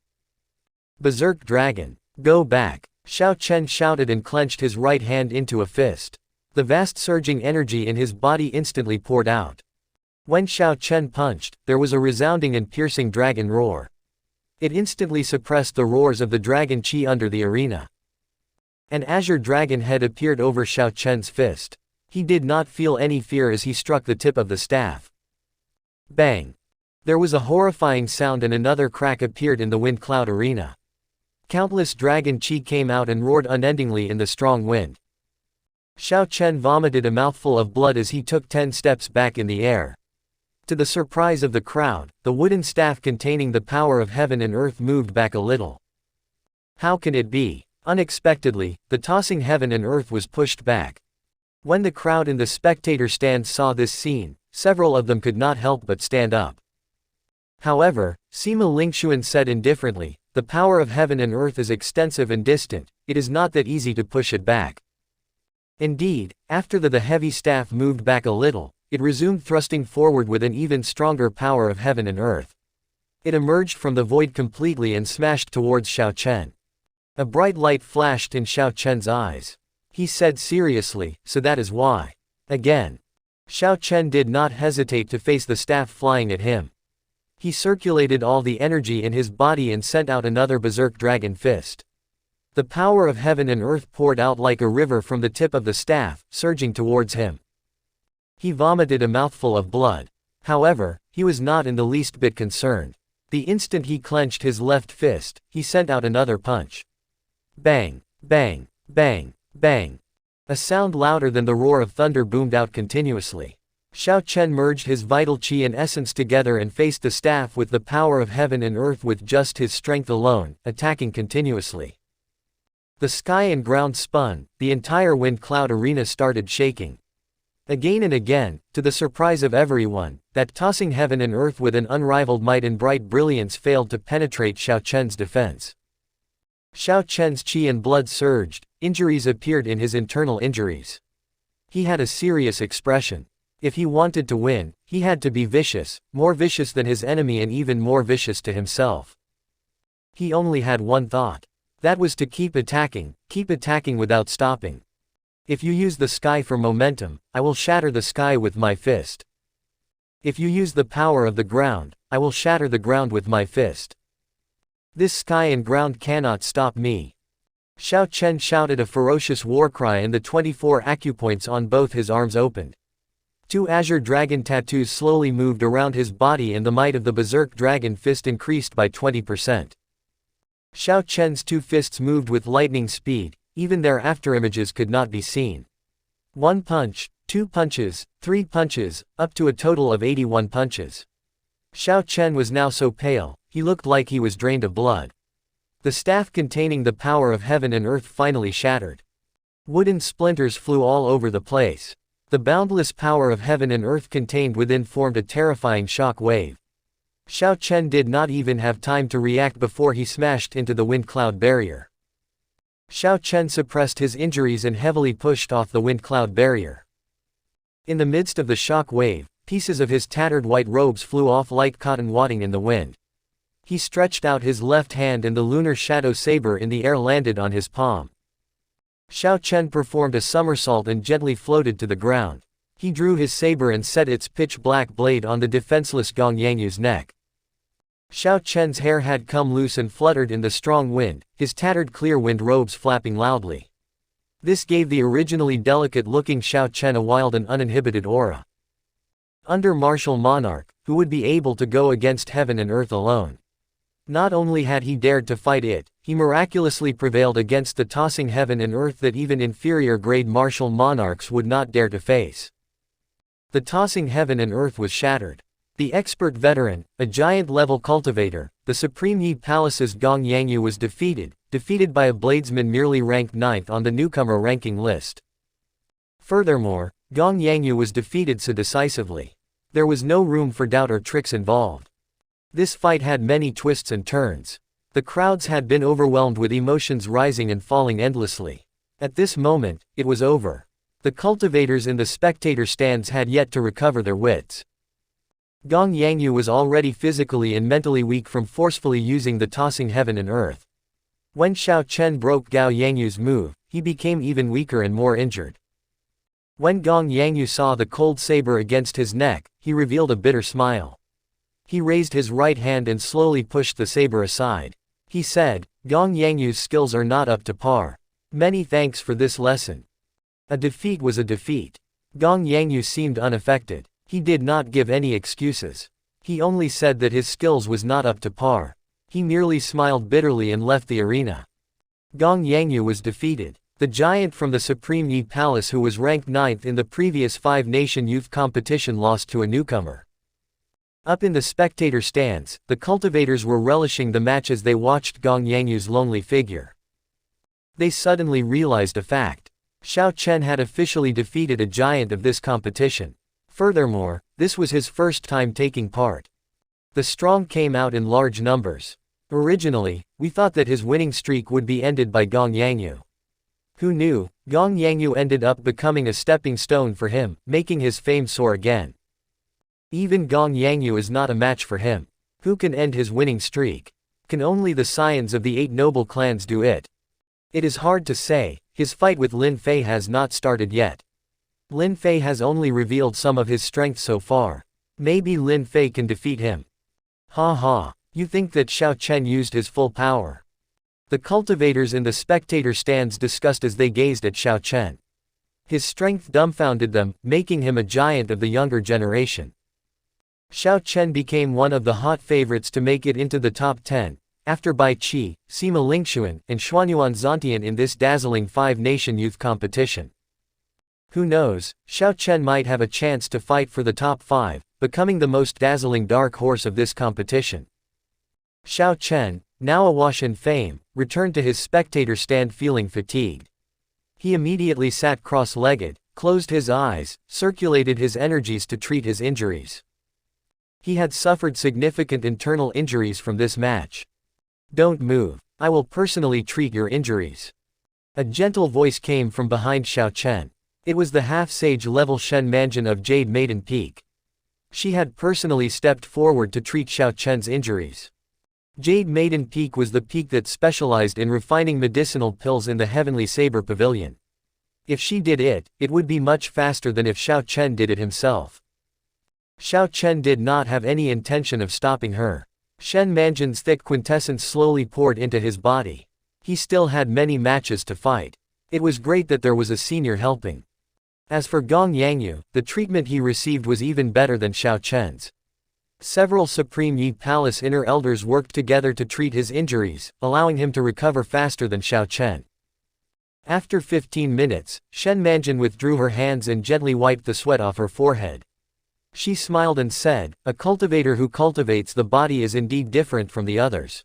Berserk Dragon, go back! Xiao Chen shouted and clenched his right hand into a fist. The vast surging energy in his body instantly poured out. When Xiao Chen punched, there was a resounding and piercing dragon roar. It instantly suppressed the roars of the dragon qi under the arena. An azure dragon head appeared over Xiao Chen's fist. He did not feel any fear as he struck the tip of the staff. Bang! There was a horrifying sound and another crack appeared in the wind cloud arena. Countless dragon qi came out and roared unendingly in the strong wind. Xiao Chen vomited a mouthful of blood as he took 10 steps back in the air. To the surprise of the crowd, the wooden staff containing the power of heaven and earth moved back a little. How can it be? Unexpectedly, the tossing heaven and earth was pushed back. When the crowd in the spectator stand saw this scene, several of them could not help but stand up. However, Sima Lingxuan said indifferently, the power of heaven and earth is extensive and distant, it is not that easy to push it back. Indeed, after the heavy staff moved back a little, it resumed thrusting forward with an even stronger power of heaven and earth. It emerged from the void completely and smashed towards Xiao Chen. A bright light flashed in Xiao Chen's eyes. He said seriously, so that is why. Again. Xiao Chen did not hesitate to face the staff flying at him. He circulated all the energy in his body and sent out another berserk dragon fist. The power of heaven and earth poured out like a river from the tip of the staff, surging towards him. He vomited a mouthful of blood. However, he was not in the least bit concerned. The instant he clenched his left fist, he sent out another punch. Bang, bang, bang, bang. A sound louder than the roar of thunder boomed out continuously. Xiao Chen merged his vital qi and essence together and faced the staff with the power of heaven and earth with just his strength alone, attacking continuously. The sky and ground spun, the entire wind cloud arena started shaking. Again and again, to the surprise of everyone, that tossing heaven and earth with an unrivaled might and bright brilliance failed to penetrate Xiao Chen's defense. Xiao Chen's qi and blood surged, injuries appeared in his internal injuries. He had a serious expression. If he wanted to win, he had to be vicious, more vicious than his enemy and even more vicious to himself. He only had one thought. That was to keep attacking without stopping. If you use the sky for momentum, I will shatter the sky with my fist. If you use the power of the ground, I will shatter the ground with my fist. This sky and ground cannot stop me. Xiao Chen shouted a ferocious war cry and the 24 acupoints on both his arms opened. 2 azure dragon tattoos slowly moved around his body and the might of the berserk dragon fist increased by 20%. Xiao Chen's 2 fists moved with lightning speed, even their afterimages could not be seen. 1 punch, 2 punches, 3 punches, up to a total of 81 punches. Xiao Chen was now so pale, he looked like he was drained of blood. The staff containing the power of heaven and earth finally shattered. Wooden splinters flew all over the place. The boundless power of heaven and earth contained within formed a terrifying shock wave. Xiao Chen did not even have time to react before he smashed into the wind cloud barrier. Xiao Chen suppressed his injuries and heavily pushed off the wind cloud barrier. In the midst of the shock wave, pieces of his tattered white robes flew off like cotton wadding in the wind. He stretched out his left hand and the lunar shadow saber in the air landed on his palm. Xiao Chen performed a somersault and gently floated to the ground. He drew his saber and set its pitch-black blade on the defenseless Gong Yangyu's neck. Xiao Chen's hair had come loose and fluttered in the strong wind, his tattered clear wind robes flapping loudly. This gave the originally delicate-looking Xiao Chen a wild and uninhibited aura. Under martial monarch, who would be able to go against heaven and earth alone? Not only had he dared to fight it, he miraculously prevailed against the tossing heaven and earth that even inferior-grade martial monarchs would not dare to face. The tossing heaven and earth was shattered. The expert veteran, a giant-level cultivator, the Supreme Yi Palace's Gong Yangyu was defeated by a bladesman merely ranked 9th on the newcomer ranking list. Furthermore, Gong Yangyu was defeated so decisively. There was no room for doubt or tricks involved. This fight had many twists and turns. The crowds had been overwhelmed with emotions rising and falling endlessly. At this moment, it was over. The cultivators in the spectator stands had yet to recover their wits. Gong Yangyu was already physically and mentally weak from forcefully using the tossing heaven and earth. When Xiao Chen broke Gao Yangyu's move, he became even weaker and more injured. When Gong Yangyu saw the cold saber against his neck, he revealed a bitter smile. He raised his right hand and slowly pushed the saber aside. He said, "Gong Yangyu's skills are not up to par. Many thanks for this lesson." A defeat was a defeat. Gong Yangyu seemed unaffected. He did not give any excuses. He only said that his skills was not up to par. He merely smiled bitterly and left the arena. Gong Yangyu was defeated. The giant from the Supreme Yi Palace who was ranked 9th in the previous 5-nation youth competition lost to a newcomer. Up in the spectator stands, the cultivators were relishing the match as they watched Gong Yangyu's lonely figure. They suddenly realized a fact. Xiao Chen had officially defeated a giant of this competition. Furthermore, this was his first time taking part. The strong came out in large numbers. Originally, we thought that his winning streak would be ended by Gong Yangyu. Who knew, Gong Yangyu ended up becoming a stepping stone for him, making his fame soar again. Even Gong Yangyu is not a match for him. Who can end his winning streak? Can only the scions of the 8 noble clans do it? It is hard to say. His fight with Lin Fei has not started yet. Lin Fei has only revealed some of his strength so far. Maybe Lin Fei can defeat him. Ha ha, you think that Xiao Chen used his full power? The cultivators in the spectator stands discussed as they gazed at Xiao Chen. His strength dumbfounded them, making him a giant of the younger generation. Xiao Chen became one of the hot favorites to make it into the top 10, after Bai Qi, Sima Lingxuan, and Xuanyuan Zontian in this dazzling 5-nation youth competition. Who knows, Xiao Chen might have a chance to fight for the top 5, becoming the most dazzling dark horse of this competition. Xiao Chen, now awash in fame, returned to his spectator stand feeling fatigued. He immediately sat cross-legged, closed his eyes, circulated his energies to treat his injuries. He had suffered significant internal injuries from this match. "Don't move. I will personally treat your injuries." A gentle voice came from behind Xiao Chen. It was the half-sage level Shen Manjin of Jade Maiden Peak. She had personally stepped forward to treat Xiao Chen's injuries. Jade Maiden Peak was the peak that specialized in refining medicinal pills in the Heavenly Saber Pavilion. If she did it, it would be much faster than if Xiao Chen did it himself. Xiao Chen did not have any intention of stopping her. Shen Manjin's thick quintessence slowly poured into his body. He still had many matches to fight. It was great that there was a senior helping. As for Gong Yangyu, the treatment he received was even better than Xiao Chen's. Several Supreme Yi Palace inner elders worked together to treat his injuries, allowing him to recover faster than Xiao Chen. After 15 minutes, Shen Manjin withdrew her hands and gently wiped the sweat off her forehead. She smiled and said, "A cultivator who cultivates the body is indeed different from the others.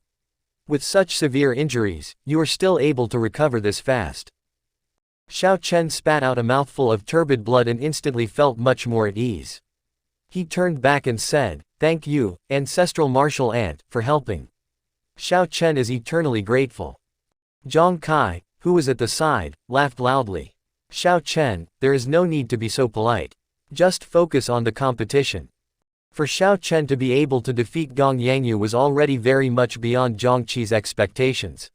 With such severe injuries, you are still able to recover this fast." Xiao Chen spat out a mouthful of turbid blood and instantly felt much more at ease. He turned back and said, "Thank you, ancestral martial ant, for helping. Xiao Chen is eternally grateful." Zhang Kai, who was at the side, laughed loudly. "Xiao Chen, there is no need to be so polite. Just focus on the competition." For Xiao Chen to be able to defeat Gong Yangyu was already very much beyond Zhang Qi's expectations.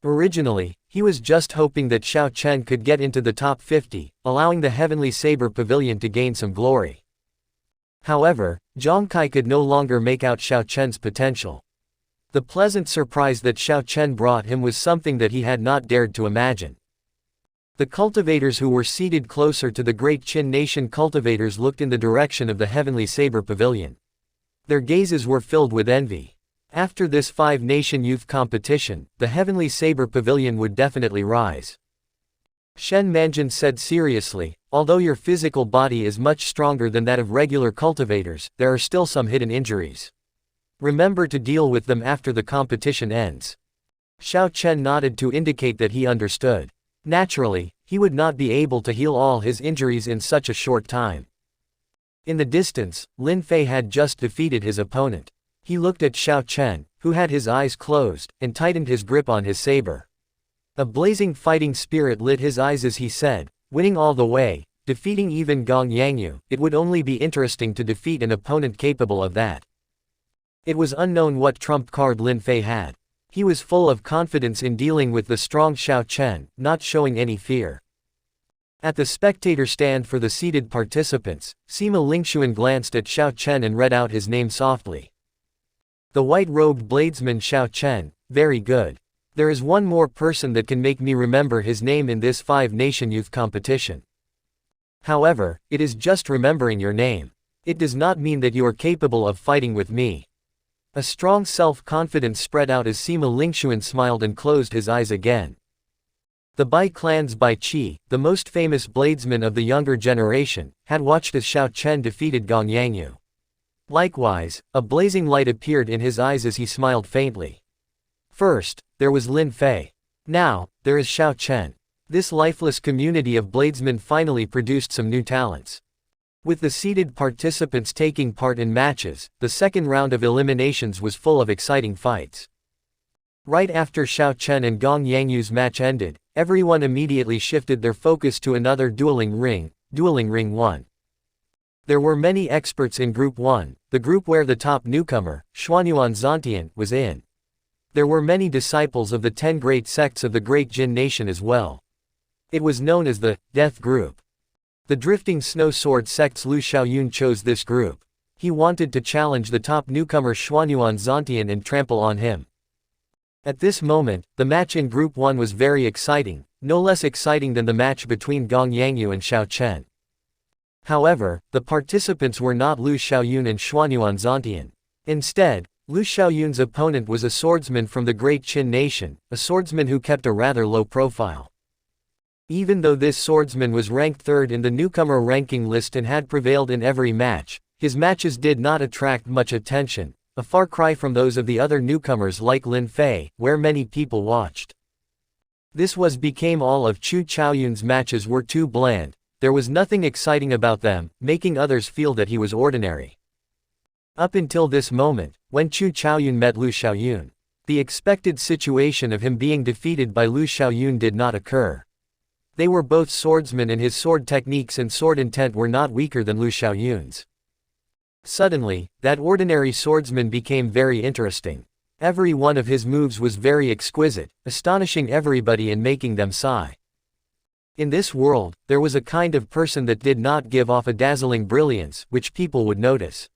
Originally, he was just hoping that Xiao Chen could get into the top 50, allowing the Heavenly Saber Pavilion to gain some glory. However, Zhang Kai could no longer make out Xiao Chen's potential. The pleasant surprise that Xiao Chen brought him was something that he had not dared to imagine. The cultivators who were seated closer to the great Qin nation cultivators looked in the direction of the Heavenly Saber Pavilion. Their gazes were filled with envy. After this 5-nation youth competition, the Heavenly Saber Pavilion would definitely rise. Shen Manjin said seriously, although your physical body is much stronger than that of regular cultivators, there are still some hidden injuries. Remember to deal with them after the competition ends. Xiao Chen nodded to indicate that he understood. Naturally, he would not be able to heal all his injuries in such a short time. In the distance, Lin Fei had just defeated his opponent. He looked at Xiao Chen, who had his eyes closed, and tightened his grip on his saber. A blazing fighting spirit lit his eyes as he said, winning all the way, defeating even Gong Yangyu, it would only be interesting to defeat an opponent capable of that. It was unknown what trump card Lin Fei had. He was full of confidence in dealing with the strong Xiao Chen, not showing any fear. At the spectator stand for the seated participants, Sima Lingxuan glanced at Xiao Chen and read out his name softly. The white-robed bladesman Xiao Chen, very good. There is one more person that can make me remember his name in this 5-nation youth competition. However, it is just remembering your name. It does not mean that you are capable of fighting with me. A strong self-confidence spread out as Sima Lingxuan smiled and closed his eyes again. The Bai clan's Bai Qi, the most famous bladesman of the younger generation, had watched as Xiao Chen defeated Gong Yangyu. Likewise, a blazing light appeared in his eyes as he smiled faintly. First, there was Lin Fei. Now, there is Xiao Chen. This lifeless community of bladesmen finally produced some new talents. With the seated participants taking part in matches, the second round of eliminations was full of exciting fights. Right after Xiao Chen and Gong Yangyu's match ended, everyone immediately shifted their focus to another Dueling Ring 1. There were many experts in Group 1, the group where the top newcomer, Xuanyuan Zantian, was in. There were many disciples of the 10 great sects of the great Jin nation as well. It was known as the Death Group. The Drifting Snow Sword sect's Lu Xiaoyun chose this group. He wanted to challenge the top newcomer Xuanyuan Zantian and trample on him. At this moment, the match in Group 1 was very exciting, no less exciting than the match between Gong Yangyu and Xiao Chen. However, the participants were not Lu Xiaoyun and Xuanyuan Zantian. Instead, Lu Xiaoyun's opponent was a swordsman from the great Qin nation, a swordsman who kept a rather low profile. Even though this swordsman was ranked 3rd in the newcomer ranking list and had prevailed in every match, his matches did not attract much attention, a far cry from those of the other newcomers like Lin Fei, where many people watched. This became all of Chu Chaoyun's matches were too bland. There was nothing exciting about them, making others feel that he was ordinary. Up until this moment, when Chu Chaoyun met Lu Xiaoyun, the expected situation of him being defeated by Lu Xiaoyun did not occur. They were both swordsmen and his sword techniques and sword intent were not weaker than Lu Xiaoyun's. Suddenly, that ordinary swordsman became very interesting. Every one of his moves was very exquisite, astonishing everybody and making them sigh. In this world, there was a kind of person that did not give off a dazzling brilliance, which people would notice.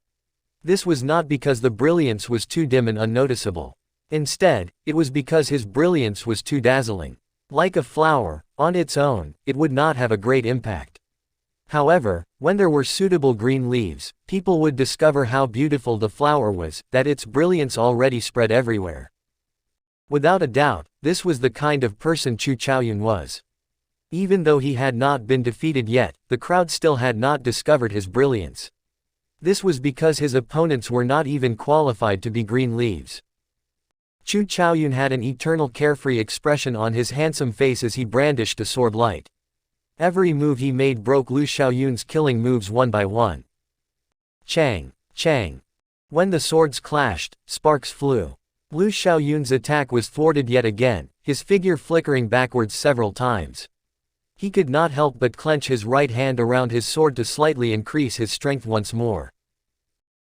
This was not because the brilliance was too dim and unnoticeable. Instead, it was because his brilliance was too dazzling. Like a flower, on its own, it would not have a great impact. However, when there were suitable green leaves, people would discover how beautiful the flower was, that its brilliance already spread everywhere. Without a doubt, this was the kind of person Chu Chaoyun was. Even though he had not been defeated yet, the crowd still had not discovered his brilliance. This was because his opponents were not even qualified to be green leaves. Chu Chaoyun had an eternal carefree expression on his handsome face as he brandished a sword light. Every move he made broke Lu Xiaoyun's killing moves one by one. Chang, chang. When the swords clashed, sparks flew. Lu Xiaoyun's attack was thwarted yet again, his figure flickering backwards several times. He could not help but clench his right hand around his sword to slightly increase his strength once more.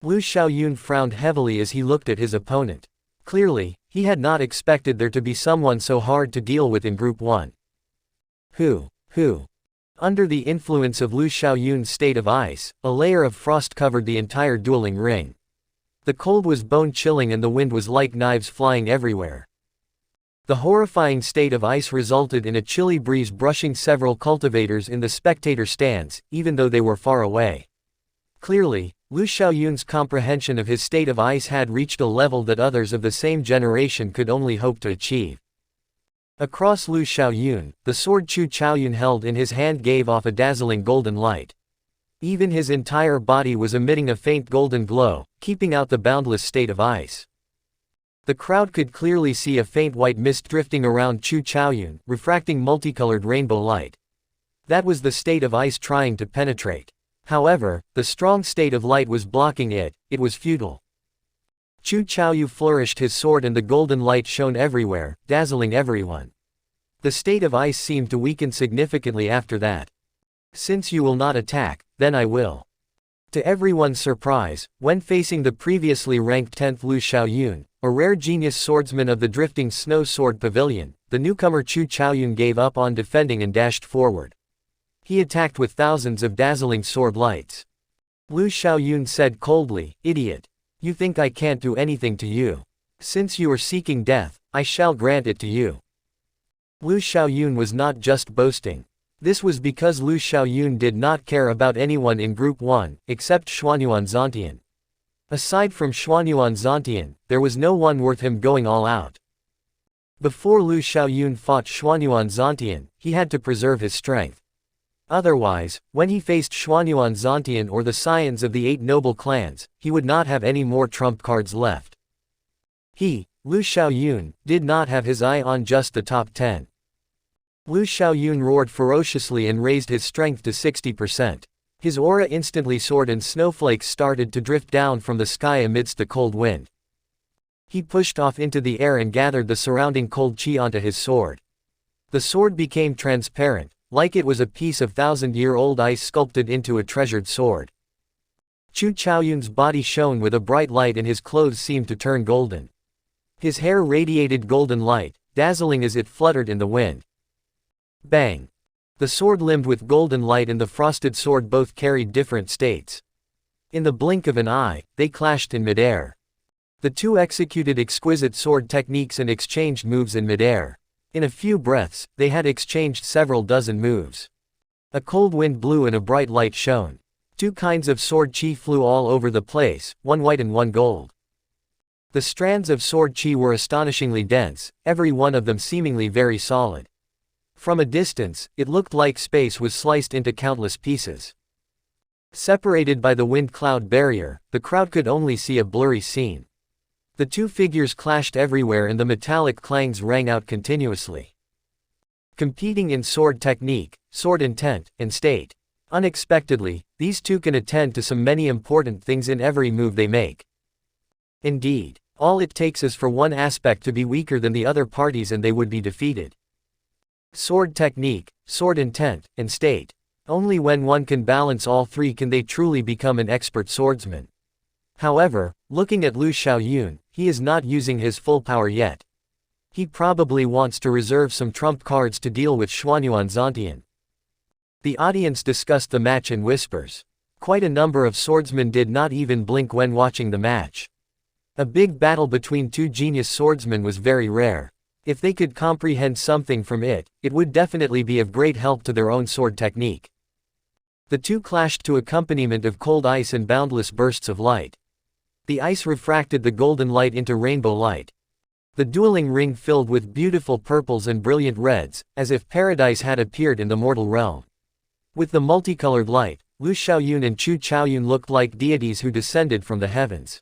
Lu Xiaoyun frowned heavily as he looked at his opponent. Clearly, he had not expected there to be someone so hard to deal with in Group 1. Who? Under the influence of Lu Xiaoyun's state of ice, a layer of frost covered the entire dueling ring. The cold was bone-chilling and the wind was like knives flying everywhere. The horrifying state of ice resulted in a chilly breeze brushing several cultivators in the spectator stands, even though they were far away. Clearly, Lu Xiaoyun's comprehension of his state of ice had reached a level that others of the same generation could only hope to achieve. Across Lu Xiaoyun, the sword Chu Chaoyun held in his hand gave off a dazzling golden light. Even his entire body was emitting a faint golden glow, keeping out the boundless state of ice. The crowd could clearly see a faint white mist drifting around Chu Chaoyun, refracting multicolored rainbow light. That was the state of ice trying to penetrate. However, the strong state of light was blocking it, it was futile. Chu Chaoyu flourished his sword and the golden light shone everywhere, dazzling everyone. The state of ice seemed to weaken significantly after that. Since you will not attack, then I will. To everyone's surprise, when facing the previously ranked 10th Lu Xiaoyun, a rare genius swordsman of the drifting snow sword pavilion, the newcomer Chu Chaoyun gave up on defending and dashed forward. He attacked with thousands of dazzling sword lights. Lu Xiaoyun said coldly, "Idiot. You think I can't do anything to you? Since you are seeking death, I shall grant it to you." Lu Xiaoyun was not just boasting. This was because Lu Xiaoyun did not care about anyone in Group 1, except Xuanyuan Zontian. Aside from Xuanyuan Zontian, there was no one worth him going all out. Before Lu Xiaoyun fought Xuanyuan Zontian, he had to preserve his strength. Otherwise, when he faced Xuanyuan Zontian or the scions of the 8 noble clans, he would not have any more trump cards left. He, Lu Xiaoyun, did not have his eye on just the top 10. Lu Xiaoyun roared ferociously and raised his strength to 60%. His aura instantly soared and snowflakes started to drift down from the sky amidst the cold wind. He pushed off into the air and gathered the surrounding cold chi onto his sword. The sword became transparent, like it was a piece of thousand-year-old ice sculpted into a treasured sword. Chu Chaoyun's body shone with a bright light and his clothes seemed to turn golden. His hair radiated golden light, dazzling as it fluttered in the wind. Bang! The sword limned with golden light and the frosted sword both carried different states. In the blink of an eye, they clashed in midair. The two executed exquisite sword techniques and exchanged moves in midair. In a few breaths, they had exchanged several dozen moves. A cold wind blew and a bright light shone. 2 kinds of sword chi flew all over the place, one white and one gold. The strands of sword chi were astonishingly dense, every one of them seemingly very solid. From a distance, it looked like space was sliced into countless pieces. Separated by the wind cloud barrier, the crowd could only see a blurry scene. The two figures clashed everywhere and the metallic clangs rang out continuously. Competing in sword technique, sword intent, and state. Unexpectedly, these two can attend to some many important things in every move they make. Indeed, all it takes is for one aspect to be weaker than the other parties and they would be defeated. Sword technique, sword intent, and state. Only when one can balance all 3 can they truly become an expert swordsman. However, looking at Lu Xiaoyun, he is not using his full power yet. He probably wants to reserve some trump cards to deal with Xuanyuan Zontian. The audience discussed the match in whispers. Quite a number of swordsmen did not even blink when watching the match. A big battle between 2 genius swordsmen was very rare. If they could comprehend something from it, it would definitely be of great help to their own sword technique. The two clashed to accompaniment of cold ice and boundless bursts of light. The ice refracted the golden light into rainbow light. The dueling ring filled with beautiful purples and brilliant reds, as if paradise had appeared in the mortal realm. With the multicolored light, Lu Xiaoyun and Chu Chaoyun looked like deities who descended from the heavens.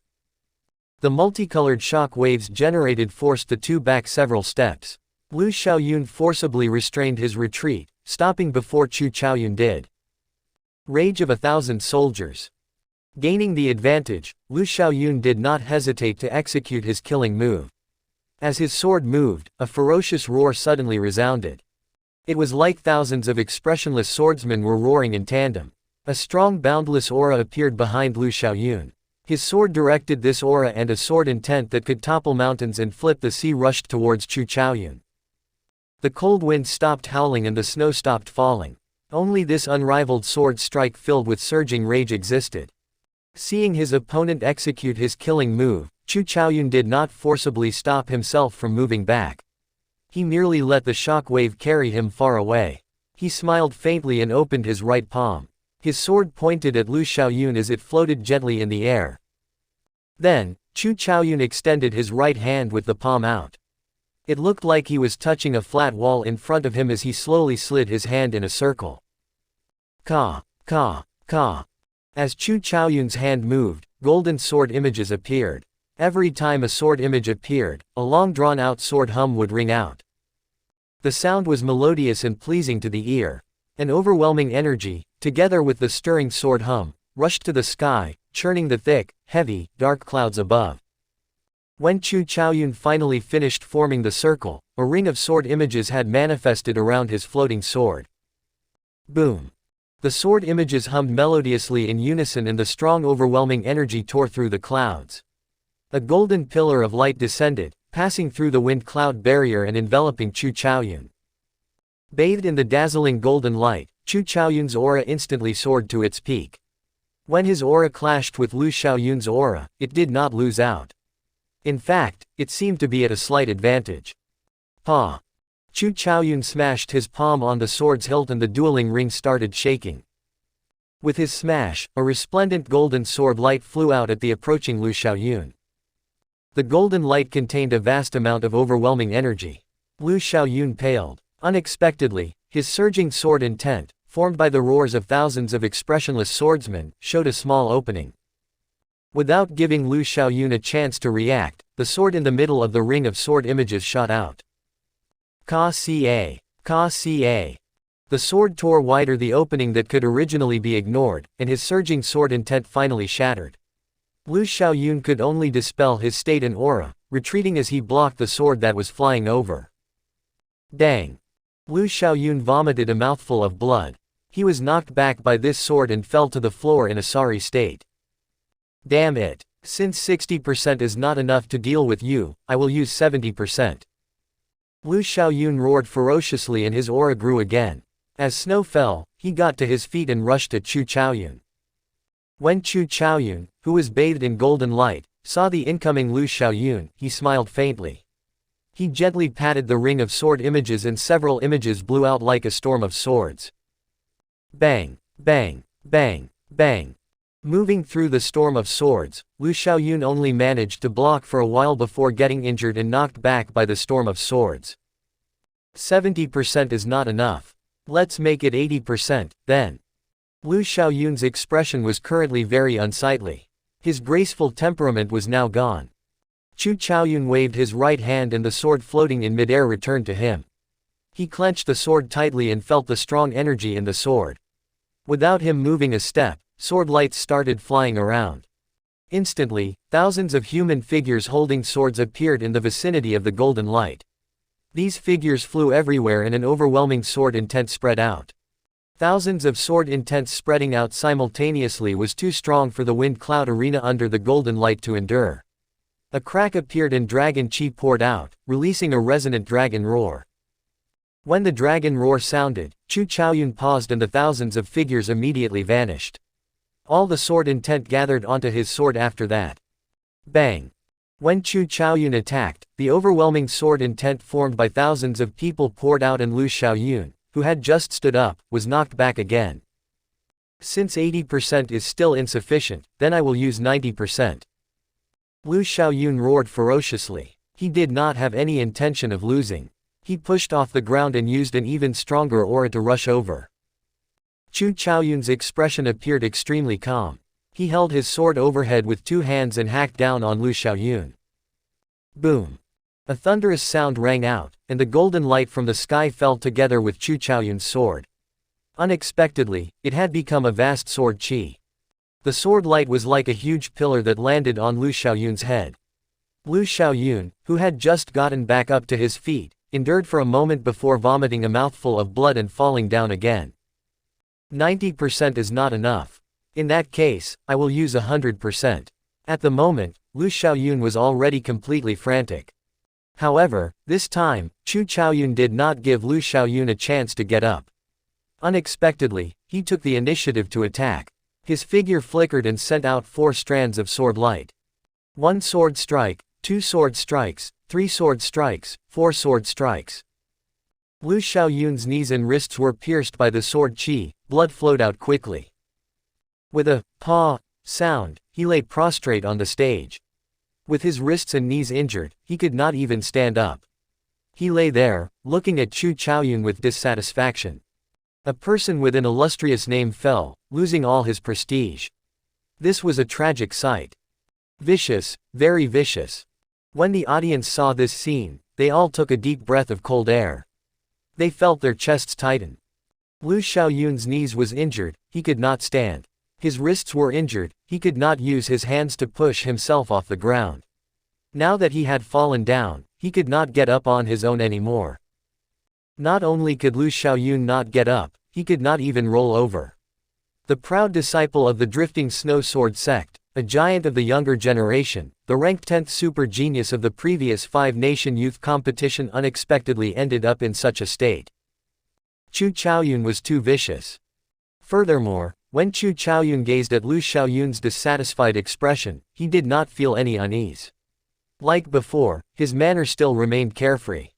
The multicolored shock waves generated forced the two back several steps. Lu Xiaoyun forcibly restrained his retreat, stopping before Chu Chaoyun did. Rage of 1,000 soldiers. Gaining the advantage, Lu Xiaoyun did not hesitate to execute his killing move. As his sword moved, a ferocious roar suddenly resounded. It was like thousands of expressionless swordsmen were roaring in tandem. A strong boundless aura appeared behind Lu Xiaoyun. His sword directed this aura, and a sword intent that could topple mountains and flip the sea rushed towards Chu Chaoyun. The cold wind stopped howling and the snow stopped falling. Only this unrivaled sword strike filled with surging rage existed. Seeing his opponent execute his killing move, Chu Chaoyun did not forcibly stop himself from moving back. He merely let the shock wave carry him far away. He smiled faintly and opened his right palm. His sword pointed at Lu Xiaoyun as it floated gently in the air. Then, Chu Chaoyun extended his right hand with the palm out. It looked like he was touching a flat wall in front of him as he slowly slid his hand in a circle. Ka, ka, ka. As Chu Chaoyun's hand moved, golden sword images appeared. Every time a sword image appeared, a long drawn-out sword hum would ring out. The sound was melodious and pleasing to the ear. An overwhelming energy, together with the stirring sword hum, rushed to the sky, churning the thick, heavy, dark clouds above. When Chu Chaoyun finally finished forming the circle, a ring of sword images had manifested around his floating sword. Boom! The sword images hummed melodiously in unison, and the strong overwhelming energy tore through the clouds. A golden pillar of light descended, passing through the wind cloud barrier and enveloping Chu Chaoyun. Bathed in the dazzling golden light, Chu Chaoyun's aura instantly soared to its peak. When his aura clashed with Lu Xiaoyun's aura, it did not lose out. In fact, it seemed to be at a slight advantage. Pa! Chu Chaoyun smashed his palm on the sword's hilt and the dueling ring started shaking. With his smash, a resplendent golden sword light flew out at the approaching Lu Xiaoyun. The golden light contained a vast amount of overwhelming energy. Lu Xiaoyun paled. Unexpectedly, his surging sword intent, formed by the roars of thousands of expressionless swordsmen, showed a small opening. Without giving Lu Xiaoyun a chance to react, the sword in the middle of the ring of sword images shot out. Ka-ca, ka-ca. The sword tore wider the opening that could originally be ignored, and his surging sword intent finally shattered. Lu Xiaoyun could only dispel his state and aura, retreating as he blocked the sword that was flying over. Dang! Lu Xiaoyun vomited a mouthful of blood. He was knocked back by this sword and fell to the floor in a sorry state. Damn it! Since 60% is not enough to deal with you, I will use 70%. Lu Xiaoyun roared ferociously and his aura grew again. As snow fell, he got to his feet and rushed at Chu Chaoyun. When Chu Chaoyun, who was bathed in golden light, saw the incoming Lu Xiaoyun, he smiled faintly. He gently patted the ring of sword images and several images blew out like a storm of swords. Bang, bang, bang, bang. Moving through the storm of swords, Lu Xiaoyun only managed to block for a while before getting injured and knocked back by the storm of swords. 70% is not enough. Let's make it 80%, then. Lu Xiaoyun's expression was currently very unsightly. His graceful temperament was now gone. Chu Chaoyun waved his right hand and the sword floating in midair returned to him. He clenched the sword tightly and felt the strong energy in the sword. Without him moving a step, sword lights started flying around. Instantly, thousands of human figures holding swords appeared in the vicinity of the golden light. These figures flew everywhere and an overwhelming sword intent spread out. Thousands of sword intents spreading out simultaneously was too strong for the wind cloud arena under the golden light to endure. A crack appeared and dragon chi poured out, releasing a resonant dragon roar. When the dragon roar sounded, Chu Chaoyun paused and the thousands of figures immediately vanished. All the sword intent gathered onto his sword after that. Bang! When Chu Chaoyun attacked, the overwhelming sword intent formed by thousands of people poured out and Lu Xiaoyun, who had just stood up, was knocked back again. Since 80% is still insufficient, then I will use 90%. Lu Xiaoyun roared ferociously. He did not have any intention of losing. He pushed off the ground and used an even stronger aura to rush over. Chu Chaoyun's expression appeared extremely calm. He held his sword overhead with two hands and hacked down on Lu Xiaoyun. Boom! A thunderous sound rang out, and the golden light from the sky fell together with Chu Chaoyun's sword. Unexpectedly, it had become a vast sword chi. The sword light was like a huge pillar that landed on Lu Xiaoyun's head. Lu Xiaoyun, who had just gotten back up to his feet, endured for a moment before vomiting a mouthful of blood and falling down again. 90% is not enough. In that case, I will use 100%. At the moment, Lu Xiaoyun was already completely frantic. However, this time, Chu Chaoyun did not give Lu Xiaoyun a chance to get up. Unexpectedly, he took the initiative to attack. His figure flickered and sent out 4 strands of sword light. 1 sword strike, 2 sword strikes, 3 sword strikes, 4 sword strikes. Lu Xiaoyun's knees and wrists were pierced by the sword qi, blood flowed out quickly. With a "paw" sound, he lay prostrate on the stage. With his wrists and knees injured, he could not even stand up. He lay there, looking at Chu Chaoyun with dissatisfaction. A person with an illustrious name fell, losing all his prestige. This was a tragic sight. Vicious, very vicious. When the audience saw this scene, they all took a deep breath of cold air. They felt their chests tighten. Lu Xiaoyun's knees was injured, he could not stand. His wrists were injured, he could not use his hands to push himself off the ground. Now that he had fallen down, he could not get up on his own anymore. Not only could Lu Xiaoyun not get up, he could not even roll over. The proud disciple of the Drifting Snow Sword sect, a giant of the younger generation, the ranked 10th super genius of the previous 5-nation youth competition unexpectedly ended up in such a state. Chu Chaoyun was too vicious. Furthermore, when Chu Chaoyun gazed at Lu Xiaoyun's dissatisfied expression, he did not feel any unease. Like before, his manner still remained carefree.